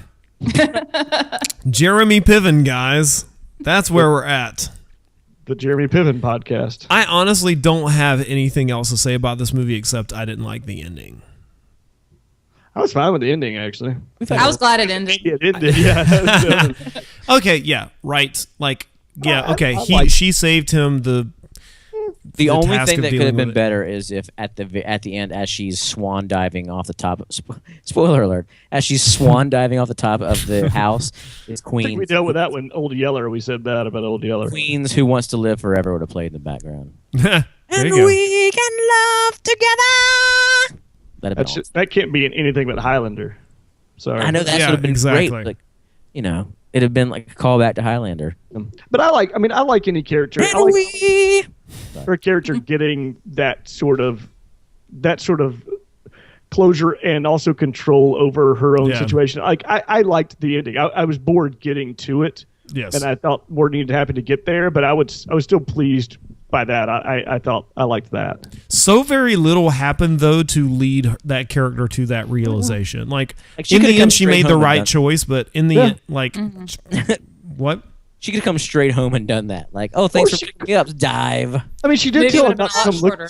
Speaker 2: Jeremy Piven, guys. That's where we're at.
Speaker 3: The Jeremy Piven podcast.
Speaker 2: I honestly don't have anything else to say about this movie except I didn't like the ending.
Speaker 3: I was fine with the ending, actually.
Speaker 4: I was glad it ended.
Speaker 3: Yeah, it did. Yeah.
Speaker 2: Okay, yeah, right. Like, yeah, okay.
Speaker 3: I
Speaker 2: She saved him the
Speaker 1: only
Speaker 2: task
Speaker 1: thing
Speaker 2: of
Speaker 1: that could
Speaker 2: dealing
Speaker 1: have been
Speaker 2: with it.
Speaker 1: better is if at the end, as she's swan diving off the top. Spoiler alert! As she's swan diving off the top of the house, is
Speaker 3: I think we
Speaker 1: Queens.
Speaker 3: dealt with that when Old Yeller. We said that about Old Yeller.
Speaker 1: Queens Who Wants to Live Forever would have played in the background.
Speaker 2: There you go.
Speaker 1: we can love together. That'd have been awesome.
Speaker 3: That can't be in anything but Highlander. Sorry.
Speaker 1: I know that
Speaker 2: Yeah,
Speaker 1: would have been
Speaker 2: exactly.
Speaker 1: great. Like, it'd have been like a callback to Highlander.
Speaker 3: But I like any character. I like
Speaker 1: we?
Speaker 3: her character getting that sort of closure and also control over her own
Speaker 2: Yeah.
Speaker 3: situation. Like I liked the ending. I was bored getting to it,
Speaker 2: Yes.
Speaker 3: and I thought more needed to happen to get there. But I was still pleased by that. I thought I liked that.
Speaker 2: So very little happened though to lead that character to that realization. Like
Speaker 1: She
Speaker 2: in
Speaker 1: could've
Speaker 2: the
Speaker 1: come
Speaker 2: end, she
Speaker 1: straight
Speaker 2: made the
Speaker 1: home and
Speaker 2: right
Speaker 1: done-
Speaker 2: choice, but in the
Speaker 3: Yeah.
Speaker 2: end, like what?
Speaker 1: She could have come straight home and done that. Like, oh, thanks
Speaker 3: Or
Speaker 1: for
Speaker 3: she-
Speaker 1: picking me up. Dive.
Speaker 3: I mean, she did
Speaker 4: Maybe
Speaker 3: tell
Speaker 4: it
Speaker 3: him
Speaker 4: would have
Speaker 3: not to
Speaker 4: been
Speaker 3: come
Speaker 4: a lot
Speaker 3: looking.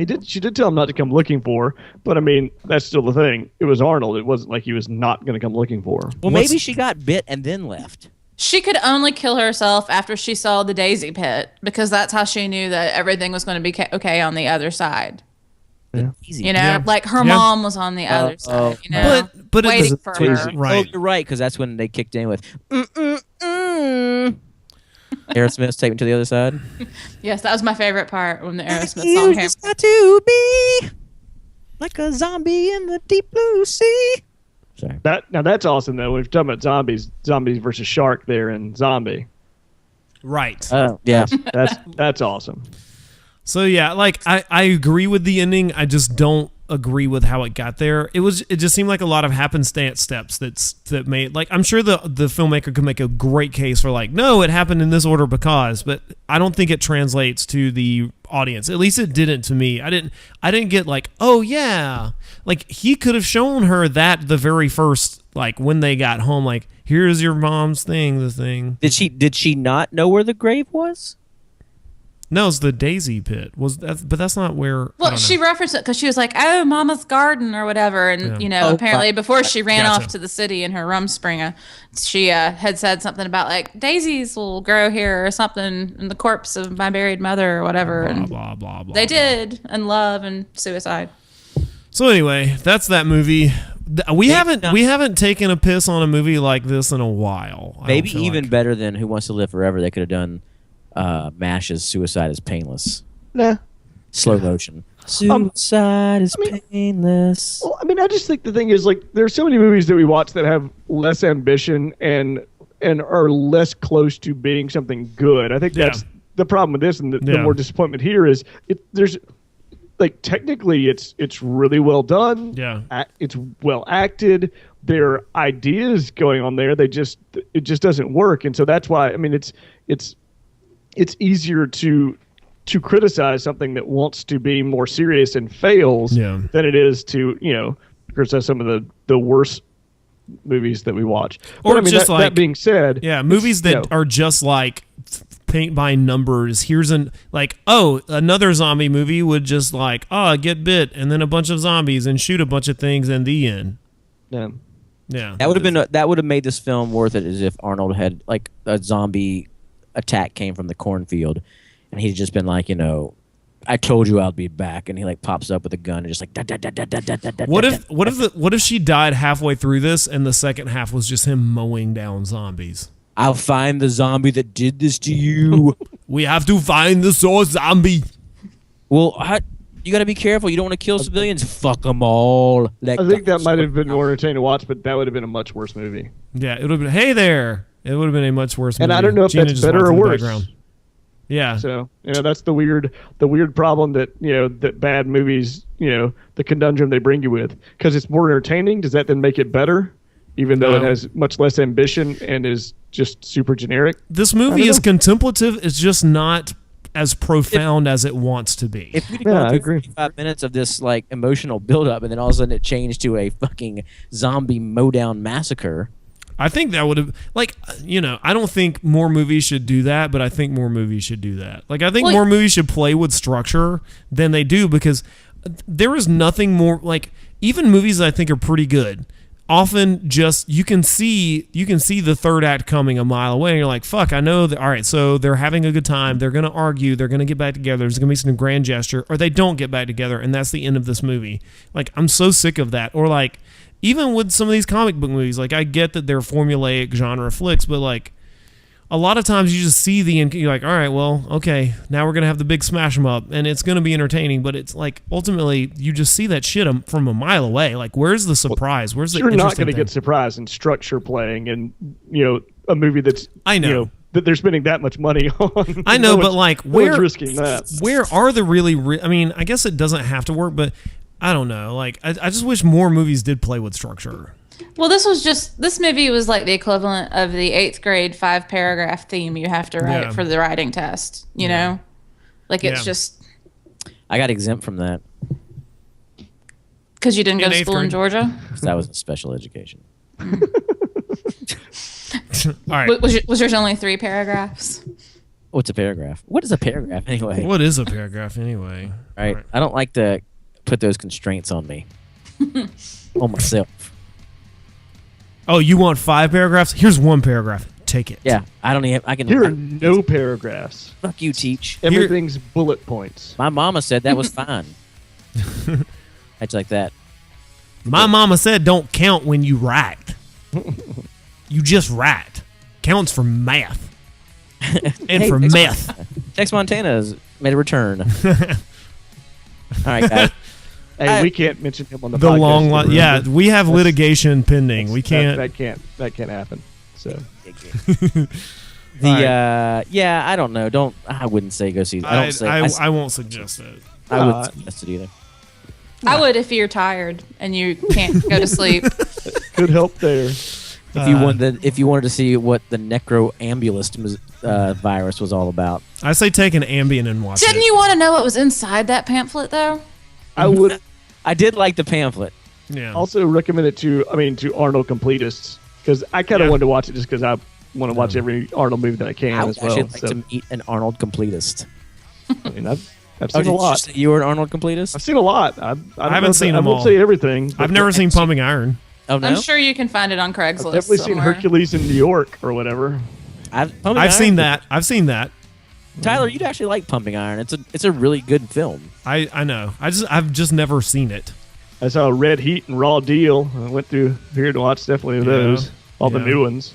Speaker 4: shorter.
Speaker 3: She did tell him not to come looking for. But I mean, that's still the thing. It was Arnold. It wasn't like he was not going to come looking for her.
Speaker 1: Well,
Speaker 2: What's-
Speaker 1: maybe she got bit and then left.
Speaker 4: She could only kill herself after she saw the daisy pit because that's how she knew that everything was going to be okay on the other side.
Speaker 1: Easy.
Speaker 4: You know,
Speaker 2: Yeah.
Speaker 4: like her
Speaker 2: Yeah.
Speaker 4: mom was on the other side. You know,
Speaker 2: But it
Speaker 4: waiting
Speaker 2: doesn't
Speaker 4: for
Speaker 3: taste
Speaker 4: her.
Speaker 3: it.
Speaker 2: right.
Speaker 1: Oh, you're right, because that's when they kicked in with Aerosmith's Take Me to the Other Side.
Speaker 4: Yes, that was my favorite part when the Aerosmith
Speaker 1: You
Speaker 4: song came.
Speaker 1: just got to be like a zombie in the deep blue sea. Sorry.
Speaker 3: That's awesome though. We've talking about zombies versus shark there in Zombie.
Speaker 2: Right.
Speaker 1: Yeah.
Speaker 3: That's awesome.
Speaker 2: So yeah, like I agree with the ending. I just don't agree with how it got there. It just seemed like a lot of happenstance steps that made, like, I'm sure the filmmaker could make a great case for like, no, it happened in this order because, but I don't think it translates to the audience. At least it didn't to me. I didn't get like, oh yeah, like he could have shown her that the very first, like when they got home, like, here's your mom's thing, the thing.
Speaker 1: Did she not know where the grave was?
Speaker 2: No, it's the daisy pit. But that's not where.
Speaker 4: Well, she referenced it because she was like, "Oh, Mama's garden" or whatever, and apparently before she ran off to the city in her Rumspringa, she had said something about like daisies will grow here or something in the corpse of my buried mother or whatever.
Speaker 2: Blah blah blah.
Speaker 4: They did, and love and suicide.
Speaker 2: So anyway, that's that movie. We haven't taken a piss on a movie like this in a while.
Speaker 1: Maybe even better than Who Wants to Live Forever. They could have done MASH's Suicide is Painless.
Speaker 3: Nah.
Speaker 1: Slow motion. Suicide is painless.
Speaker 3: Well, I mean, I just think the thing is, like, there are so many movies that we watch that have less ambition and are less close to being something good. I think that's the problem with this, and the more disappointment here is there's like technically it's really well done. Yeah, it's well acted. There are ideas going on there. It just doesn't work, and so that's why. I mean, it's easier to criticize something that wants to be more serious and fails than it is to criticize some of the worst movies that we watch.
Speaker 2: Or
Speaker 3: but, I mean,
Speaker 2: just
Speaker 3: that being said,
Speaker 2: movies that are just like paint by numbers. Here's another zombie movie would just like get bit and then a bunch of zombies and shoot a bunch of things and the end.
Speaker 3: Yeah.
Speaker 1: That would have made this film worth it, as if Arnold had like a zombie attack came from the cornfield and he'd just been like, I told you I'd be back, and he like pops up with a gun and just like
Speaker 2: what if she died halfway through this and the second half was just him mowing down zombies?
Speaker 1: I'll find the zombie that did this to you.
Speaker 2: We have to find the source zombie.
Speaker 1: Well, you got to be careful. You don't want to kill civilians. Fuck them all.
Speaker 3: I think that might have been more entertaining to watch, but that would have been a much worse movie.
Speaker 2: Yeah, it would have been, hey there. It would have been a much worse movie.
Speaker 3: And I don't know if that's better or worse.
Speaker 2: Yeah.
Speaker 3: So, that's the weird problem that, that bad movies, the conundrum they bring you with. Because it's more entertaining, does that then make it better? Even though it has much less ambition and is just super generic?
Speaker 2: This movie is contemplative. It's just not as profound as it wants to be.
Speaker 1: If we'd gone through 45 minutes of this like emotional buildup and then all of a sudden it changed to a fucking zombie mowdown massacre,
Speaker 2: I think that would have, I don't think more movies should do that, but I think more movies should do that. Like, I think more movies should play with structure than they do, because there is nothing more, like, even movies that I think are pretty good, often just, you can see the third act coming a mile away, and you're like, fuck, I know that, all right, so they're having a good time, they're going to argue, they're going to get back together, there's going to be some grand gesture, or they don't get back together, and that's the end of this movie. Like, I'm so sick of that. Or, like, even with some of these comic book movies, like, I get that they're formulaic genre flicks, but, like, a lot of times you just see you're like, all right, well, okay, now we're going to have the big smash 'em up, and it's going to be entertaining, but it's like, ultimately, you just see that shit from a mile away. Like, where's the surprise? Where's the interesting
Speaker 3: You're not going to get surprise in structure playing and, a movie that's,
Speaker 2: I know.
Speaker 3: That they're spending that much money on.
Speaker 2: I know, but, like, where's
Speaker 3: risking that?
Speaker 2: Where are the really I mean, I guess it doesn't have to work, but I don't know. Like, I just wish more movies did play with structure.
Speaker 4: Well, this movie was like the equivalent of the 8th grade 5-paragraph theme you have to write for the writing test, you know? Like, it's just...
Speaker 1: I got exempt from that.
Speaker 4: Because you didn't go to school in Georgia?
Speaker 1: Because that was special education.
Speaker 2: All right.
Speaker 4: Was yours only 3 paragraphs?
Speaker 1: What's a paragraph? What is a paragraph anyway?
Speaker 2: What is a paragraph anyway?
Speaker 1: All right. I don't like to put those constraints on me. On myself.
Speaker 2: Oh, you want 5 paragraphs? Here's 1 paragraph. Take it.
Speaker 1: Yeah, I don't even. I can.
Speaker 3: Here are no paragraphs.
Speaker 1: Fuck you, Teach.
Speaker 3: Everything's bullet points.
Speaker 1: My mama said that was fine. It's like that.
Speaker 2: My mama said don't count when you write. You just write. Counts for math. And for meth.
Speaker 1: Tex Montana has made a return. All right, guys.
Speaker 3: Hey, we can't mention him on the
Speaker 2: podcast.
Speaker 3: The
Speaker 2: long line. Yeah, we have litigation pending. We can't.
Speaker 3: That can't happen. So.
Speaker 1: I don't know. I wouldn't say go see.
Speaker 2: I won't suggest it.
Speaker 1: I wouldn't suggest it either.
Speaker 4: I would if you're tired and you can't go to sleep.
Speaker 3: Good help there.
Speaker 1: If you wanted to see what the necroambulist virus was all about,
Speaker 2: I say take an Ambien and watch
Speaker 4: Didn't
Speaker 2: it.
Speaker 4: you want to know what was inside that pamphlet, though?
Speaker 3: I would
Speaker 1: I did like the pamphlet.
Speaker 2: Yeah.
Speaker 3: also recommend it to Arnold completists, because I kind of wanted to watch it just because I want to watch every Arnold movie that I can
Speaker 1: I would
Speaker 3: as well.
Speaker 1: actually like to meet an Arnold completist.
Speaker 3: I mean, I've seen a lot.
Speaker 1: You were an Arnold completist?
Speaker 3: I've seen a lot. I
Speaker 2: haven't seen them
Speaker 3: I won't
Speaker 2: all.
Speaker 3: say everything.
Speaker 2: I've never seen Pumping Iron.
Speaker 1: Oh no,
Speaker 4: I'm sure you can find it on Craigslist.
Speaker 3: I've definitely seen
Speaker 4: somewhere.
Speaker 3: Hercules in New York or whatever.
Speaker 2: I've seen that. I've seen that.
Speaker 1: Tyler, you'd actually like Pumping Iron. It's a really good film.
Speaker 2: I know. I've just never seen it.
Speaker 3: I saw Red Heat and Raw Deal. I went through here to watch definitely those. All the new ones.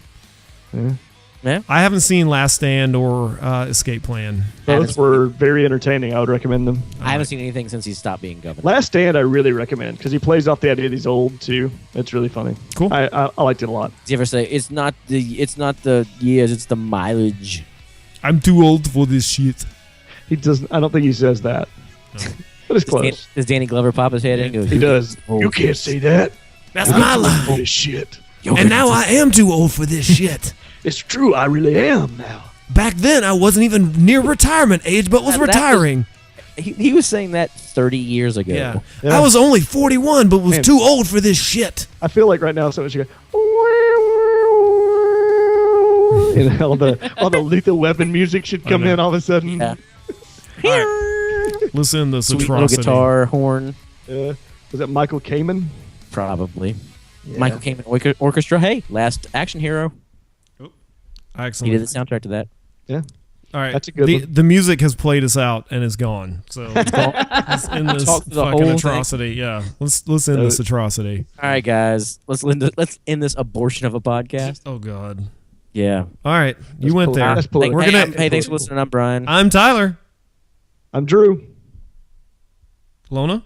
Speaker 1: Yeah,
Speaker 2: I haven't seen Last Stand or Escape Plan.
Speaker 3: Both were very entertaining. I would recommend them.
Speaker 1: I haven't seen anything since he stopped being governor.
Speaker 3: Last Stand I really recommend because he plays off the idea that he's old too. It's really funny.
Speaker 2: Cool.
Speaker 3: I liked it a lot.
Speaker 1: Does he ever say it's not the years, it's the mileage?
Speaker 2: I'm too old for this shit.
Speaker 3: He doesn't. I don't think he says that. But it's close.
Speaker 1: Does Danny Glover pop his head in and go,
Speaker 3: He does. You can't say that.
Speaker 2: That's my
Speaker 3: For
Speaker 2: line.
Speaker 3: this shit.
Speaker 2: And now I am too old for this shit.
Speaker 3: It's true. I really am now.
Speaker 2: Back then, I wasn't even near retirement age, but was
Speaker 1: That was-
Speaker 2: retiring.
Speaker 1: He was saying that 30 years ago.
Speaker 2: Yeah.
Speaker 3: Yeah.
Speaker 2: I was only 41, but was
Speaker 3: Man.
Speaker 2: too old for this shit.
Speaker 3: I feel like right now someone should go. And all the Lethal Weapon music should come in all of a sudden.
Speaker 1: Yeah.
Speaker 2: All right. Listen to this
Speaker 1: Sweet little
Speaker 2: atrocity.
Speaker 1: guitar, horn,
Speaker 3: Was that Michael Kamen?
Speaker 1: probably. Michael Kamen Orchestra. Hey, Last Action Hero. He
Speaker 2: Excellent.
Speaker 1: did the soundtrack to that.
Speaker 3: Yeah.
Speaker 2: All right.
Speaker 3: That's a good one.
Speaker 2: The music has played us out and is gone. So let's end this
Speaker 1: Talk through the
Speaker 2: fucking
Speaker 1: whole
Speaker 2: atrocity. Yeah. Let's end this atrocity.
Speaker 1: All right, guys. Let's end this abortion of a podcast.
Speaker 2: Oh God.
Speaker 1: Yeah.
Speaker 2: All right. You went there.
Speaker 3: That's political.
Speaker 2: We're gonna.
Speaker 1: Hey, thanks for listening. I'm Brian.
Speaker 2: I'm Tyler.
Speaker 3: I'm Drew.
Speaker 2: Lona.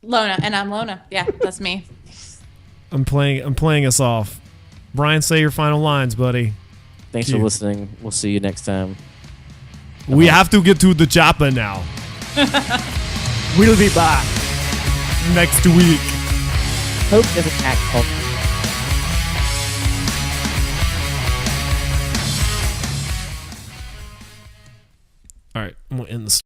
Speaker 4: Lona, and I'm Lona. Yeah, that's me.
Speaker 2: I'm playing us off. Brian, say your final lines, buddy.
Speaker 1: Thanks for listening. We'll see you next time.
Speaker 2: We have to get to the chopper now.
Speaker 3: We'll be back.
Speaker 2: Next week.
Speaker 1: Hope doesn't act cult.
Speaker 2: All right. I'm gonna end this.